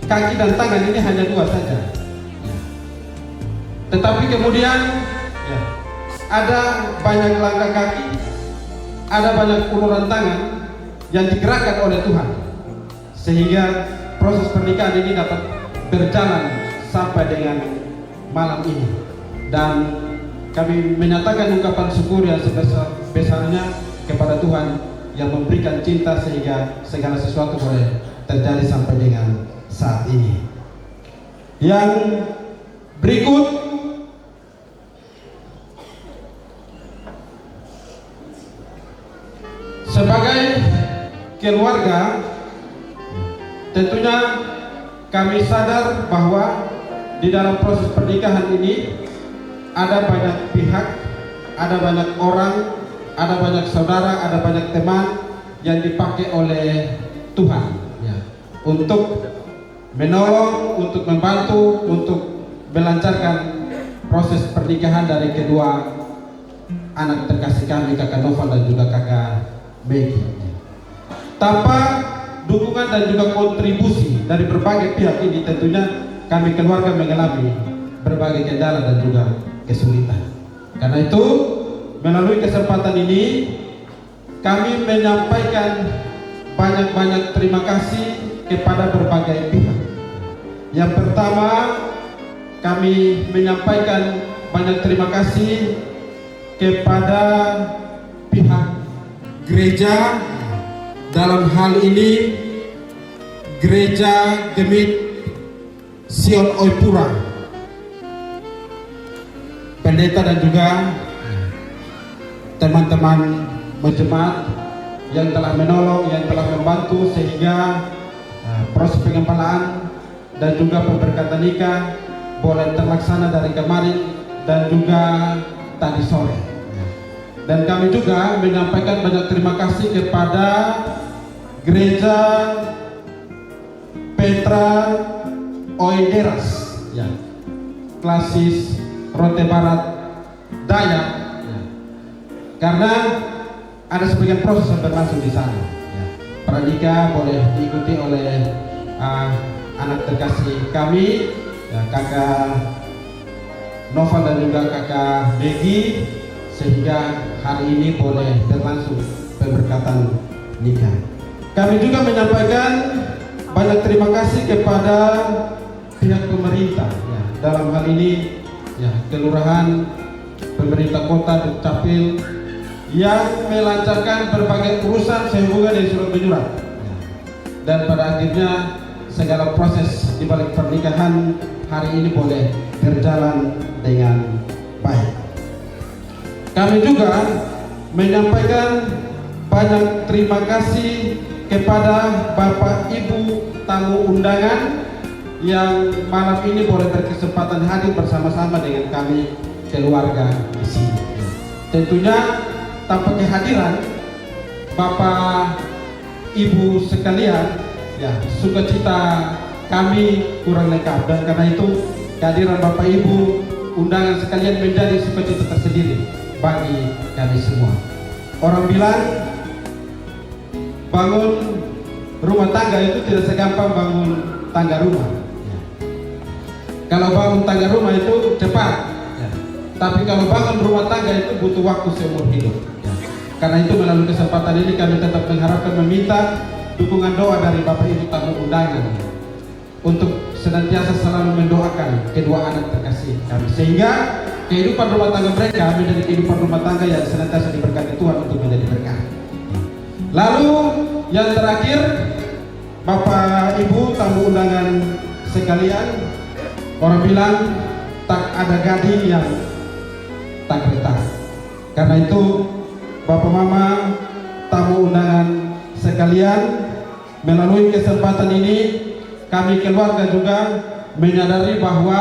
kaki dan tangan ini hanya 2 saja, tetapi kemudian ya, ada banyak langkah kaki, ada banyak uluran tangan yang digerakkan oleh Tuhan sehingga proses pernikahan ini dapat berjalan sampai dengan malam ini. Dan kami menyatakan ungkapan syukur yang sebesar-besarnya kepada Tuhan yang memberikan cinta sehingga segala sesuatu boleh terjadi sampai dengan saat ini. Yang berikut sebagai keluarga, tentunya kami sadar bahwa di dalam proses pernikahan ini ada banyak pihak, ada banyak orang, ada banyak saudara, ada banyak teman yang dipakai oleh Tuhan ya, untuk menolong, untuk membantu, untuk melancarkan proses pernikahan dari kedua anak terkasih kami, kakak Noval dan juga kakak Maggie. Tanpa dukungan dan juga kontribusi dari berbagai pihak ini, tentunya kami keluarga mengalami berbagai kendala dan juga kesulitan. Karena itu, melalui kesempatan ini, kami menyampaikan banyak-banyak terima kasih kepada berbagai pihak. Yang pertama, kami menyampaikan banyak terima kasih kepada pihak gereja, dalam hal ini Gereja Gemit Sion Oipura, pendeta dan juga teman-teman jemaat yang telah menolong, yang telah membantu sehingga proses pengempalaan dan juga pemberkatan nikah boleh terlaksana dari kemarin dan juga tadi sore. Dan kami juga menyampaikan banyak terima kasih kepada Gereja Petra Oideras ya, Klasis Rote Barat Dayak ya, karena ada sebagian proses yang berlangsung di sana ya. Pranikah boleh diikuti oleh anak terkasih kami ya, kakak Noval dan juga kakak Maggie, sehingga hari ini boleh berlangsung pemberkatan nikah. Kami juga menyampaikan banyak terima kasih kepada pihak pemerintah ya, dalam hal ini ya, kelurahan, pemerintah kota, Dukcapil yang melancarkan berbagai urusan sehubungan dengan surat menyurat ya. Dan pada akhirnya segala proses di balik pernikahan hari ini boleh berjalan dengan baik. Kami juga menyampaikan banyak terima kasih kepada Bapak Ibu tamu undangan yang malam ini boleh berkesempatan hadir bersama-sama dengan kami keluarga di sini. Tentunya tanpa kehadiran Bapak Ibu sekalian, ya sukacita kami kurang lengkap, dan karena itu kehadiran Bapak Ibu undangan sekalian menjadi sukacita tersendiri bagi kami semua. Orang bilang bangun rumah tangga itu tidak segampang bangun tangga rumah ya. Kalau bangun tangga rumah itu cepat ya. Tapi kalau bangun rumah tangga itu butuh waktu seumur hidup ya. Karena itu melalui kesempatan ini kami tetap mengharapkan, meminta dukungan doa dari Bapak Ibu tamu undangan untuk senantiasa selalu mendoakan kedua anak terkasih kami, sehingga kehidupan rumah tangga mereka menjadi kehidupan rumah tangga yang senantiasa diberkati Tuhan untuk menjadi berkah. Lalu yang terakhir, Bapak Ibu tamu undangan sekalian, orang bilang tak ada gading yang tak retak. Karena itu Bapak Mama tamu undangan sekalian, melalui kesempatan ini kami keluarga juga menyadari bahwa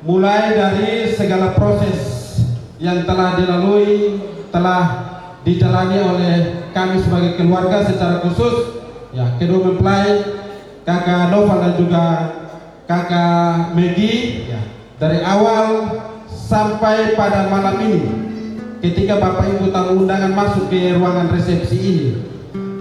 mulai dari segala proses yang telah dilalui, telah dijalani oleh kami sebagai keluarga secara khusus ya, kedua mempelai kakak Noval dan juga kakak Maggie ya, dari awal sampai pada malam ini ketika Bapak Ibu tamu undangan masuk ke ruangan resepsi ini,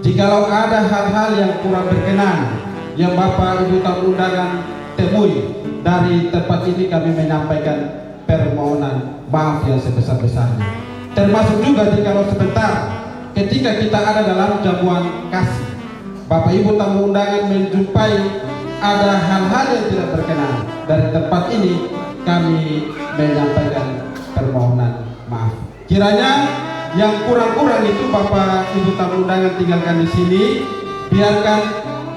jikalau ada hal-hal yang kurang berkenan yang Bapak Ibu tamu undangan temui dari tempat ini, kami menyampaikan permohonan maaf yang sebesar-besarnya. Termasuk juga jikalau sebentar ketika kita ada dalam jamuan kasih, Bapak Ibu tamu undangan menjumpai ada hal-hal yang tidak berkenan dari tempat ini, kami menyampaikan permohonan maaf. Kiranya yang kurang-kurang itu Bapak Ibu tamu undangan tinggalkan di sini, biarkan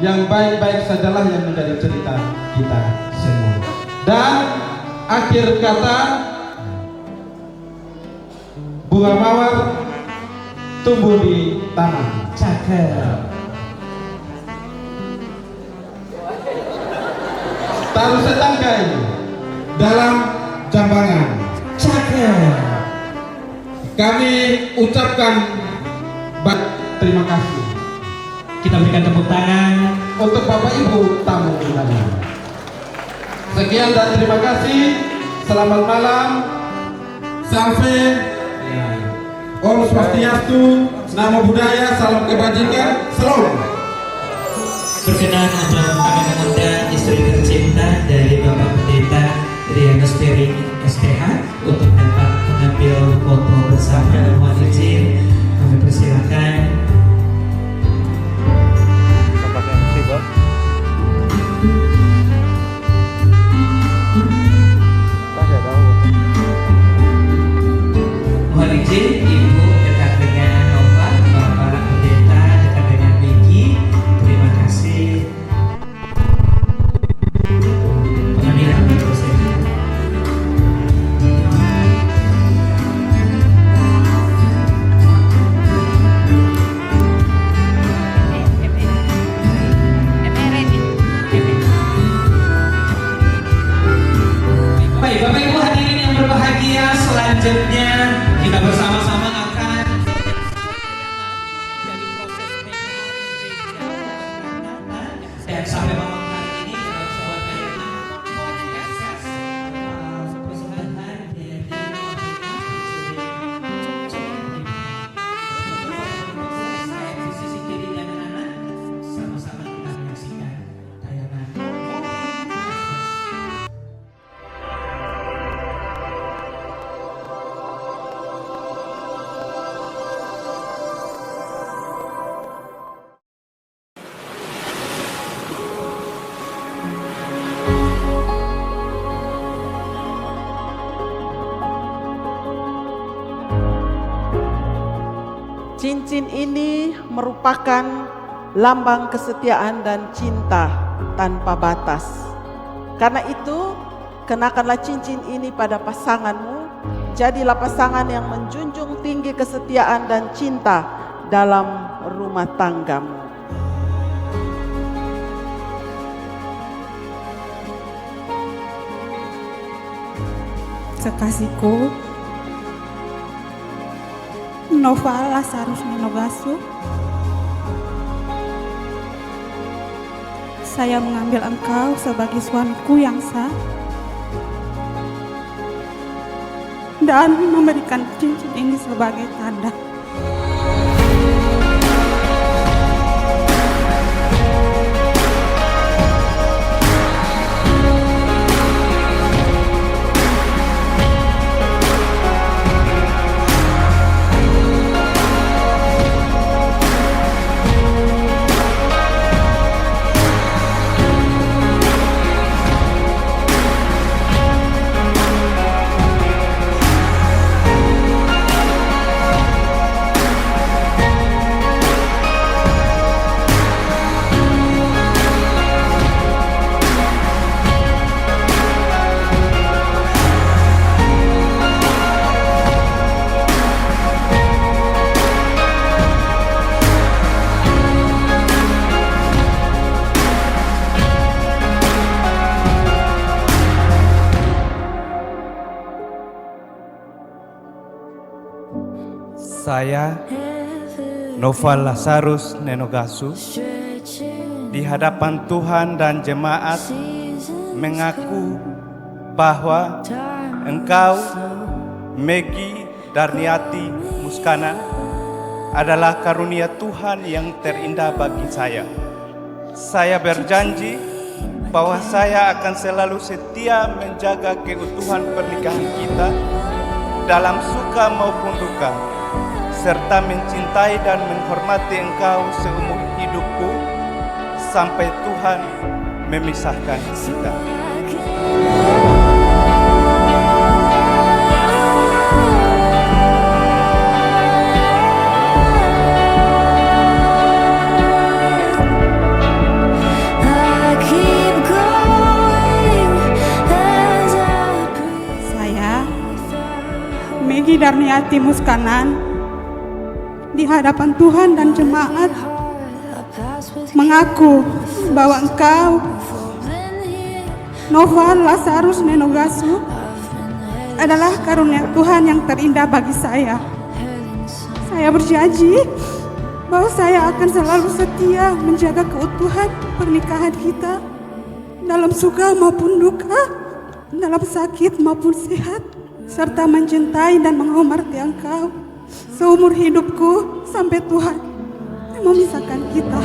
yang baik-baik sajalah yang menjadi cerita kita semua. Dan akhir kata, bunga mawar tumbuh di taman. Cakep. Sarus setangkai dalam jambangan. Cakep. Kami ucapkan terima kasih Kita berikan tepuk tangan. untuk Bapak Ibu tamu undangan. Sekian dan terima kasih. Selamat malam. Salve. Om Swastiastu. Namo Buddhaya. Salam kebajikan. Shalom. Berkenan untuk kami mengundang istri tercinta dari Bapak Pendeta Rianus Peri SPH untuk dapat mengambil foto bersama. Mohon izin kami persilakan. Mohon izin Ibu dekat dengan Nova, Bapak Pendeta dekat dengan Vicky. Terima kasih. Pengambilan foto saya. Baik, Bapak Ibu hadirin yang berbahagia, selanjutnya kita bersama-sama akan dari proses dan sampai malam hari ini dalam sebuah persembahan dari di sisi kiri dan kanan sama-sama kita menyaksikan tayangan. Cincin ini merupakan lambang kesetiaan dan cinta tanpa batas. Karena itu, kenakanlah cincin ini pada pasanganmu. Jadilah pasangan yang menjunjung tinggi kesetiaan dan cinta dalam rumah tanggamu. Kekasihku, Nova Lazarus Nenogasu, saya mengambil engkau sebagai suamiku yang sah dan memberikan cincin ini sebagai tanda. Saya, Nova Lazarus Nenogasu, di hadapan Tuhan dan jemaat mengaku bahwa engkau, Megi Darniati Muskana, adalah karunia Tuhan yang terindah bagi saya. Saya berjanji bahwa saya akan selalu setia menjaga keutuhan pernikahan kita dalam suka maupun duka, serta mencintai dan menghormati engkau seumur hidupku sampai Tuhan memisahkan kita. Saya, Megi Darniati Muskanan, di hadapan Tuhan dan jemaat mengaku bahwa engkau Nova Lazarus Nenogasu adalah karunia Tuhan yang terindah bagi saya. Saya berjanji bahwa saya akan selalu setia menjaga keutuhan pernikahan kita dalam suka maupun duka, dalam sakit maupun sehat, serta mencintai dan menghormati Engkau seumur hidupku sampai Tuhan memisahkan kita.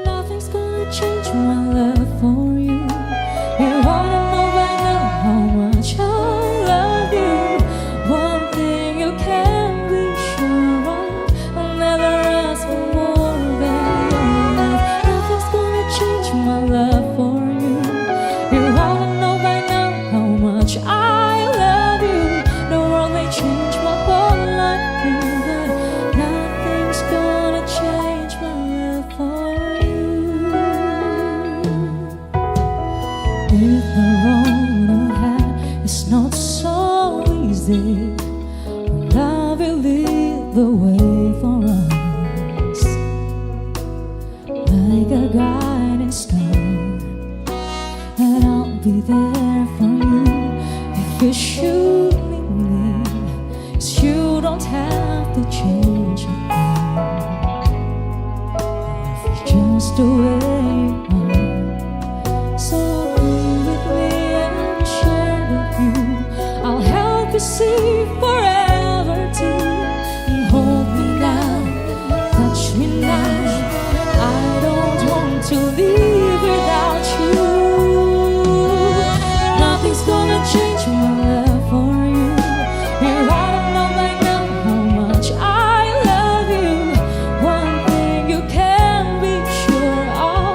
Nothing's gonna change my love for you. You wanna know by now how much I love you. One thing you can be sure of, I'll never ask for more than your love. Nothing's gonna change my love for you. You wanna know by now how much I love you. The world may change my whole life, but nothing's gonna change my love for you. If the road ahead is not so easy, love will lead the way for us, like a guiding star, and I'll be there for you if you should need me. 'Cause you don't have to change a thing, just the way you are. So be with me and share with you. I'll help you see forever too. And hold me now, touch me now. I don't want to leave without you. Nothing's gonna change my love for you. You all know by now how much I love you. One thing you can be sure of,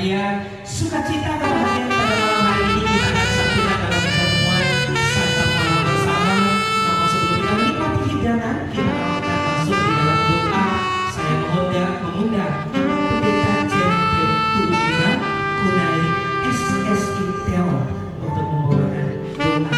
berbahagia, sukacita kebahagiaan pada malam hari ini kita akan saksikan dalam pertemuan santap malam bersama. Namun sebelum kita menikmati hidangan, kita akan masuk di dalam doa. Saya mengundang Pendeta JMP Tuina Kunai SSI Teo untuk membawakan doa.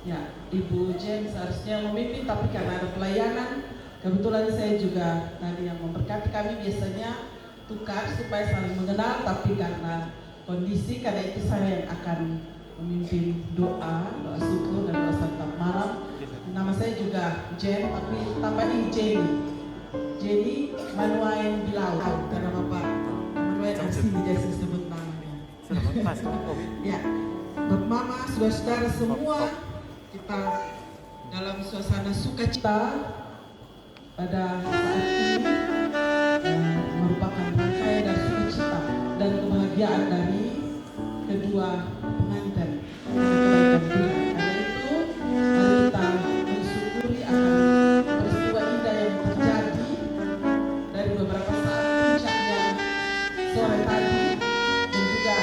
Ya, Ibu Jen seharusnya memimpin, tapi karena ada pelayanan, kebetulan saya juga tadi yang memberkati. Kami biasanya tukar supaya saling mengenal, tapi karena kondisi, karena itu saya yang akan memimpin doa syukur dan doa santap malam. Nama saya juga Jen, tapi tambahin Jenny Manuain Bilau, karena Bapak Manuain asli jadi sebut namanya. Ya, Bapak Mama, saudara-saudara semua, kita dalam suasana sukacita pada saat ini merupakan rangkaian dari sukacita dan kebahagiaan dari kedua pengantin kebaikan Tuhan. Karena itu mari kita mensyukuri akan peristiwa indah yang terjadi dari beberapa saat puncaknya sore tadi, dan juga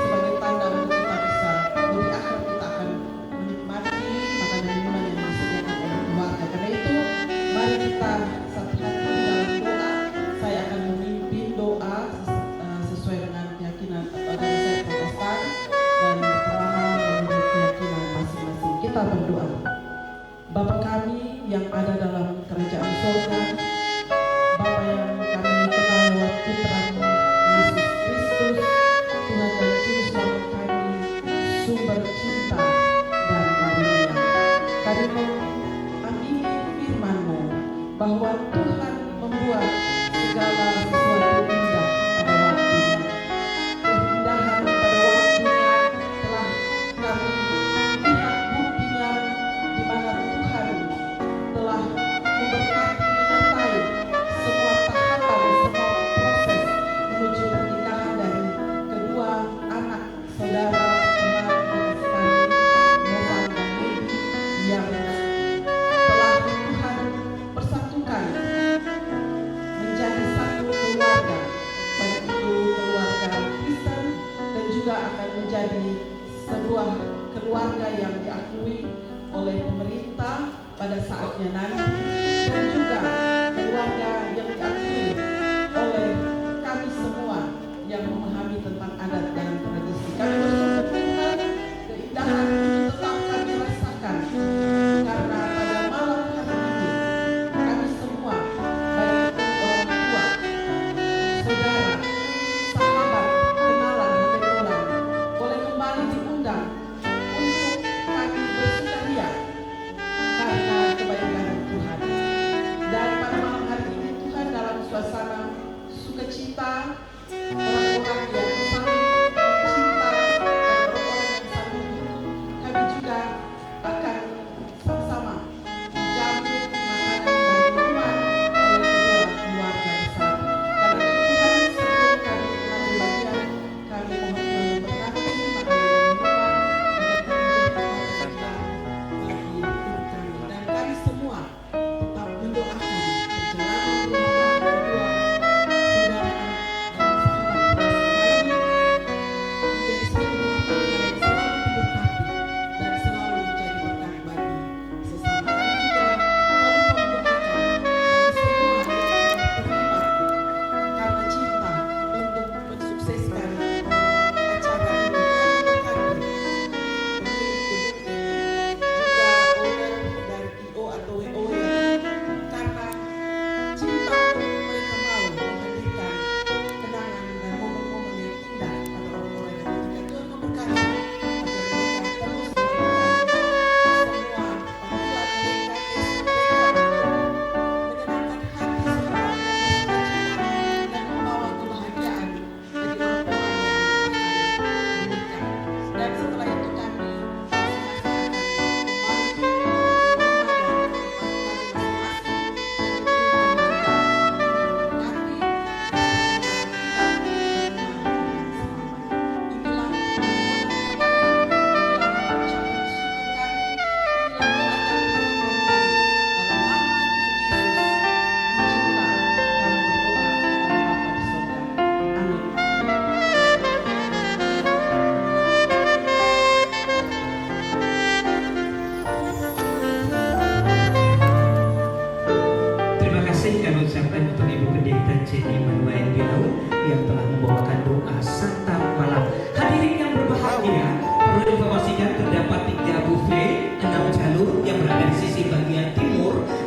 sebagai tanda untuk kita bisa lebih akrab, kita akan menikmati makanan minuman yang disediakan oleh keluarga. Karena itu mari kita satu hati dalam doa. Saya akan memimpin doa sesuai dengan keyakinan organisasi Protestan dan peramal menurut keyakinan masing-masing. Kita berdoa. Bapa kami yang ada dalam kerajaan surga, Bapa yang kami kenal lewat Putra-Mu Yesus Kristus, Tuhan dan Juru Selamat kami, sumber cinta dan karunia. Kami mengamini firman-Mu bahwa Tuhan membuat segala sesuatu indah pada waktunya. Keindahan pada waktunya telah kami lihat buktinya, di mana Tuhan telah memberkati, menyertai semua tahapan, semua proses menuju pernikahan dari kedua anak saudara teman dekat kami, Novan dan Lady, yang telah Tuhan persatukan menjadi satu keluarga, baik itu keluarga Kristen dan juga akan menjadi sebuah keluarga yang diakui oleh pemerintah pada saatnya nanti, dan juga keluarga yang diakui oleh kami semua yang memahami tentang adat dan tradisi. Kami bersyukur Tuhan, keindahan itu tetap kami rasakan, karena pada malam hari ini kami semua, baik itu orang tua, saudara, sahabat, kenalan, dan teman, boleh kembali diundang untuk kami bersukaria karena kebaikan Tuhan. Dan pada malam hari ini Tuhan, dalam suasana sukacita, orang-orang yang saling cinta dan orang-orang yang saling mendukung,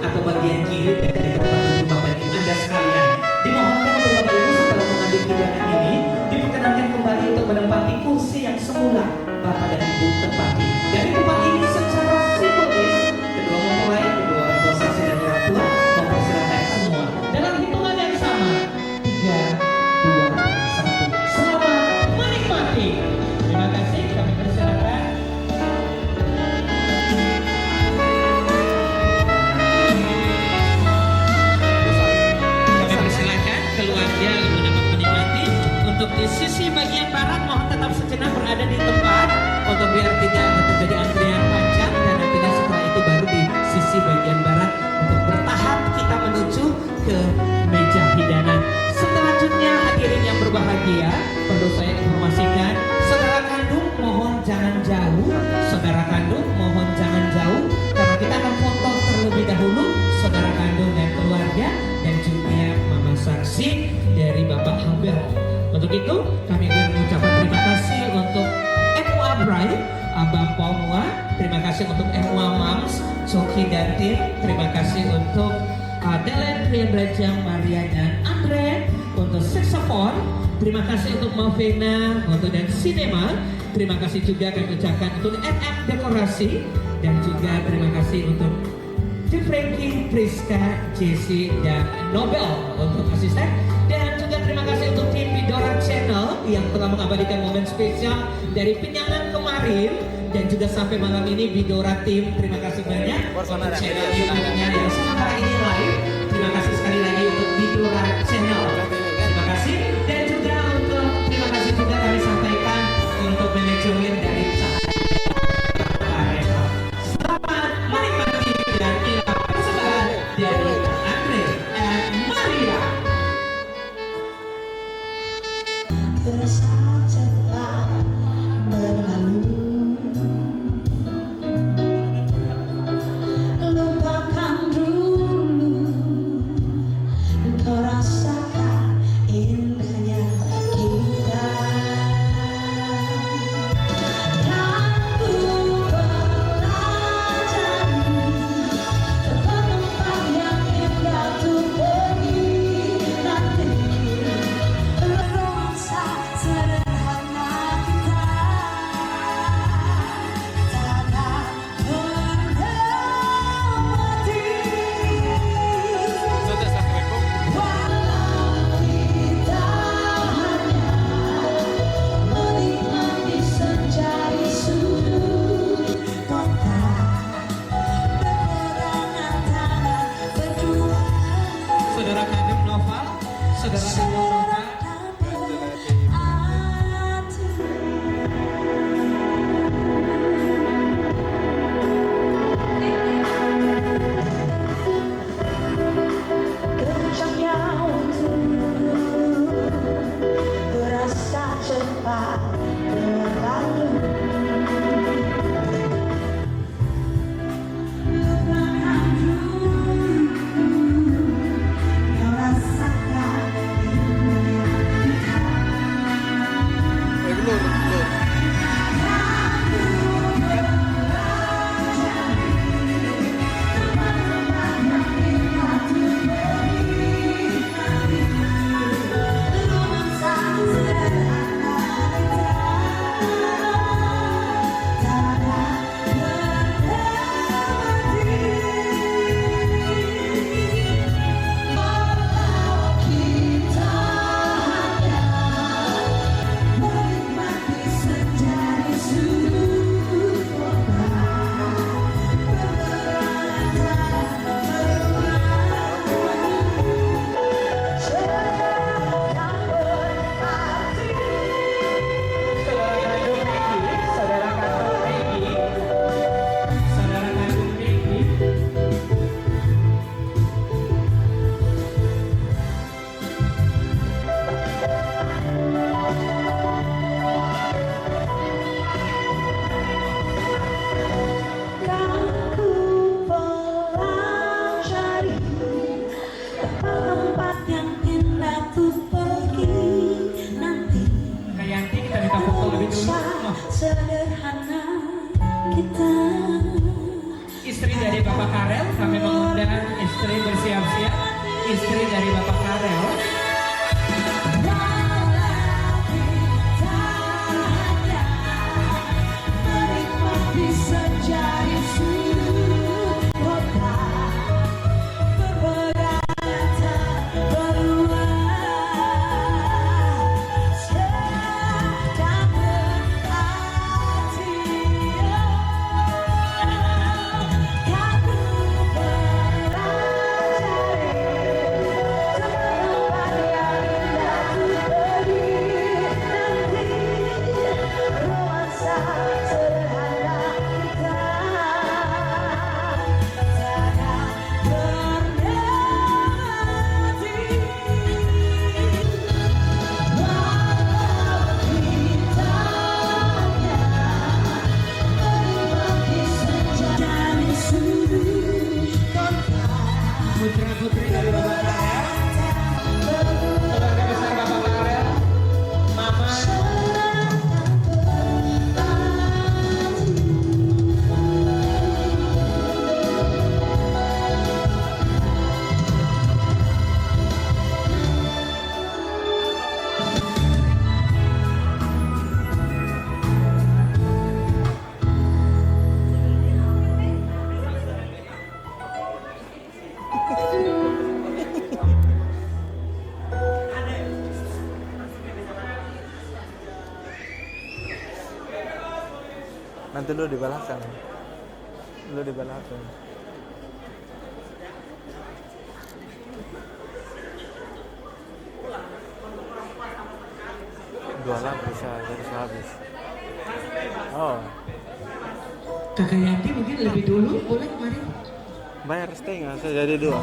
atau bagian kiri dari tempat duduk Bapak Ibu Anda sekalian. Dimohonkan untuk Bapak Ibu setelah mengambil hidangan ini diperkenankan kembali untuk menempati kursi yang semula Bapak dan Ibu tempati. Dari tempat ini secara simbolis kedua mempelai, kedua orang tua saksi dan orang tua mempersilakan semua dalam hitungan yang sama 3, 2, 1. Selamat menikmati. Terima kasih, kami persilakan. Kami persilakan keluarga untuk dapat menikmati. Untuk di sisi bagian barat mohon tetap sejenak berada di tempat untuk biar tidak terjadi antrian panjang, dan nantinya setelah itu baru di sisi bagian barat untuk bertahap kita menuju ke meja hidangan. Selanjutnya hadirin yang berbahagia, perlu saya informasikan saudara kandung mohon jangan jauh, saudara kandung mohon jangan jauh, karena kita akan foto terlebih dahulu saudara kandung dan keluarga dan juga mama saksi dari Bapak Habel. Untuk itu kami ingin mengucapkan terima kasih untuk MUA Bride, Abang Pomwa, terima kasih untuk MUA Moms, Coki dan tim, terima kasih untuk Delen, Rian Rajang, Maria dan Andre, untuk saxophone, terima kasih untuk Malvina, untuk dan Cinema, terima kasih juga kami ucapkan untuk MM Dekorasi, dan juga terima kasih untuk Frankie, Priska, Jesse, dan Nobel untuk asisten, dan juga terima kasih untuk tim Bidora Channel yang telah mengabadikan momen spesial dari penyangan kemarin dan juga sampai malam ini. Bidora tim, terima kasih banyak untuk channel YouTube-nya yang sementara ini live. Terima kasih sekali lagi untuk Bidora Channel. Terima kasih, dan juga untuk terima kasih juga kami sampaikan untuk manajemen dari Selamat menikmati dan inilah persembahan dari Andre dan Maria. Terasa cepat berlalu, lupakan istri bersiap-siap, istri dari Bapak Karel. Putra-putri dari Bapak Karel, keluarga besar Bapak Karel, Mama. Nanti lu di belakang. Lu di belakang. Dua lap bisa jadi habis. Oh, Kakak Yanti mungkin lebih dulu, boleh mari. bayar setengah saya jadi dua.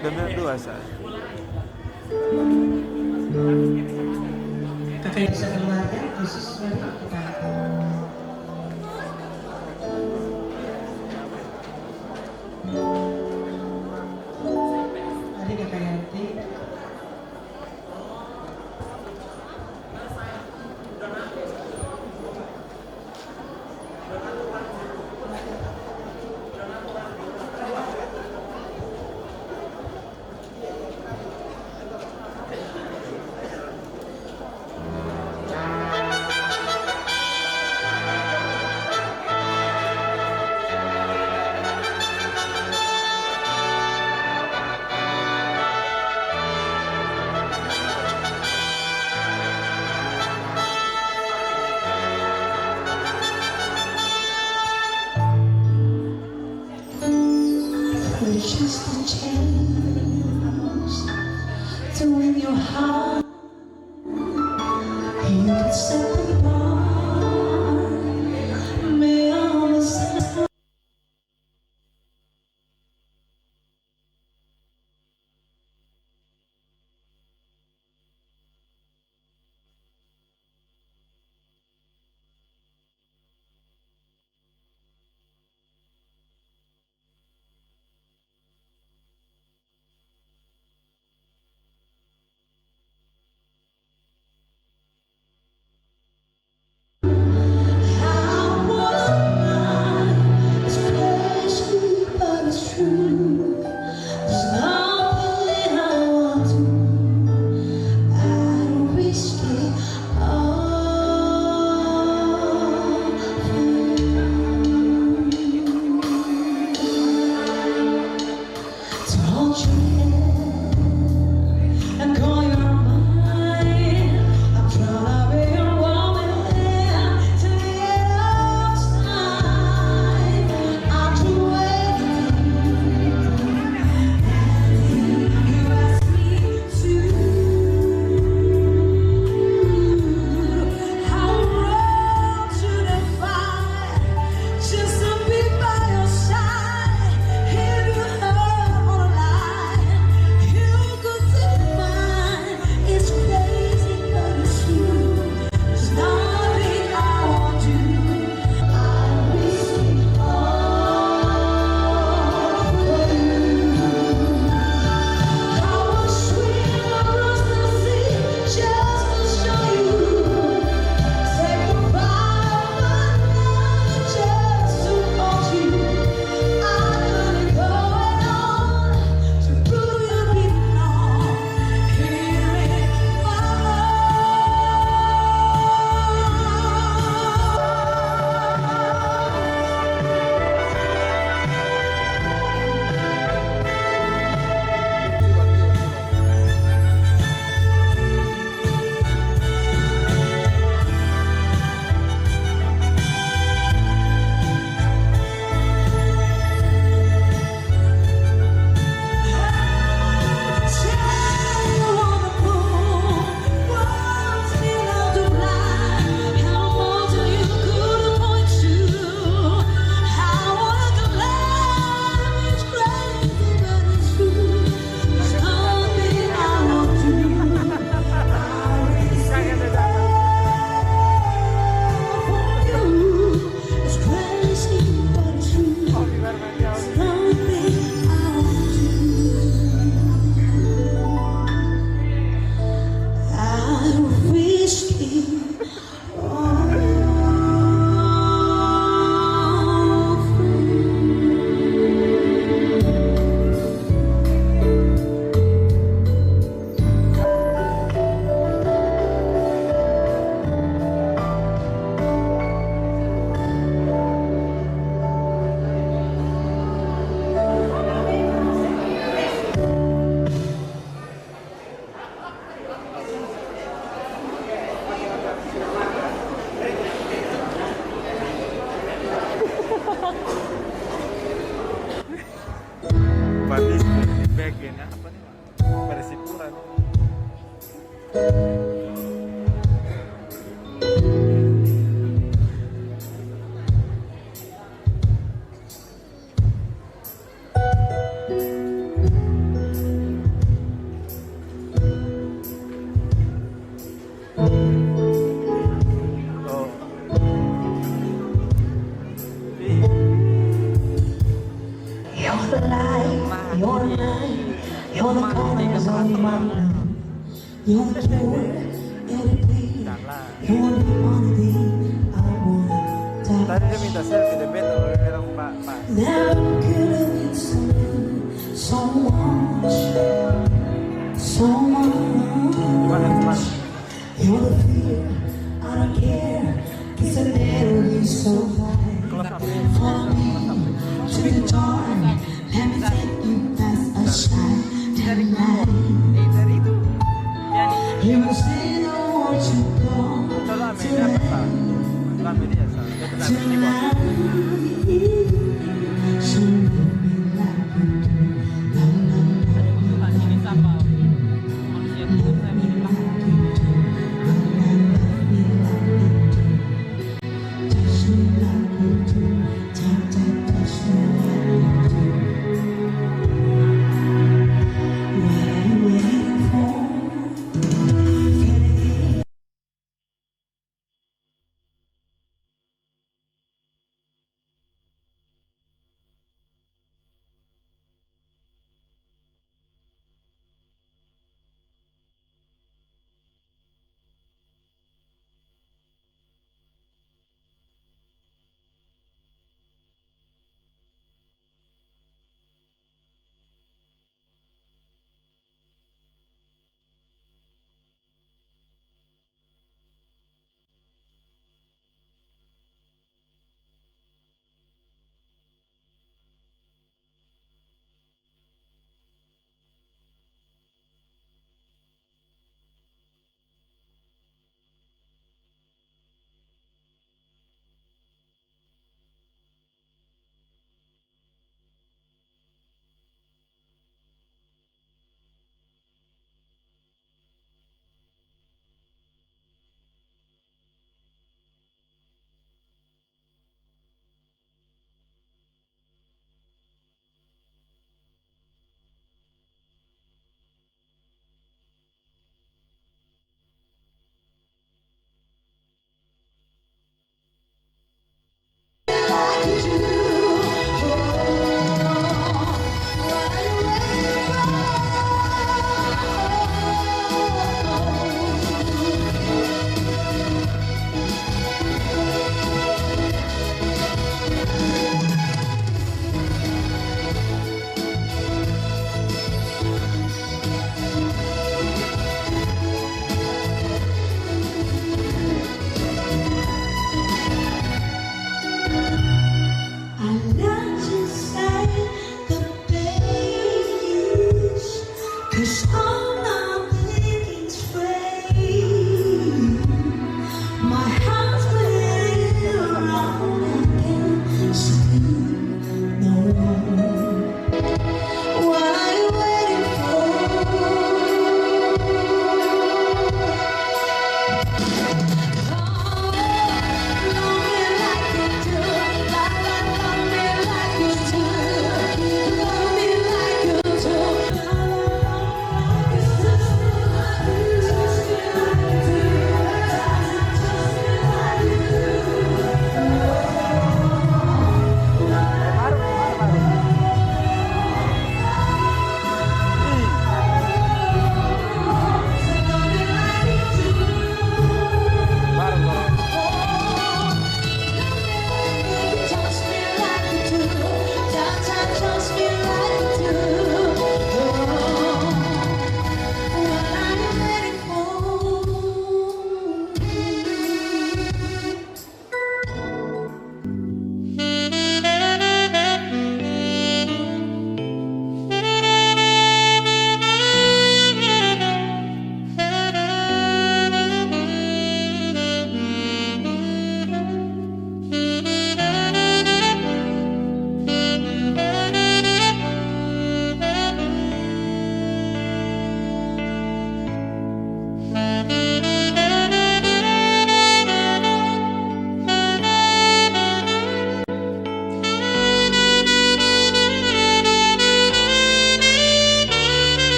Benar dua saya. Kakak yang sekeluarga khusus mari kita. Mari Kakak Yanti. Just a chance to win your heart. You can set the bar. May I understand? of the light. You're mine. You're the colors of my love. You're the joy. You're the pain. You're the only thing I want. Tadi dia minta selfie di bed, lalu dia bilang Pak. Never could have been so much. You're the fear, I don't care. Cause I never be so right. Follow me to the door. Let me take you past a shining light.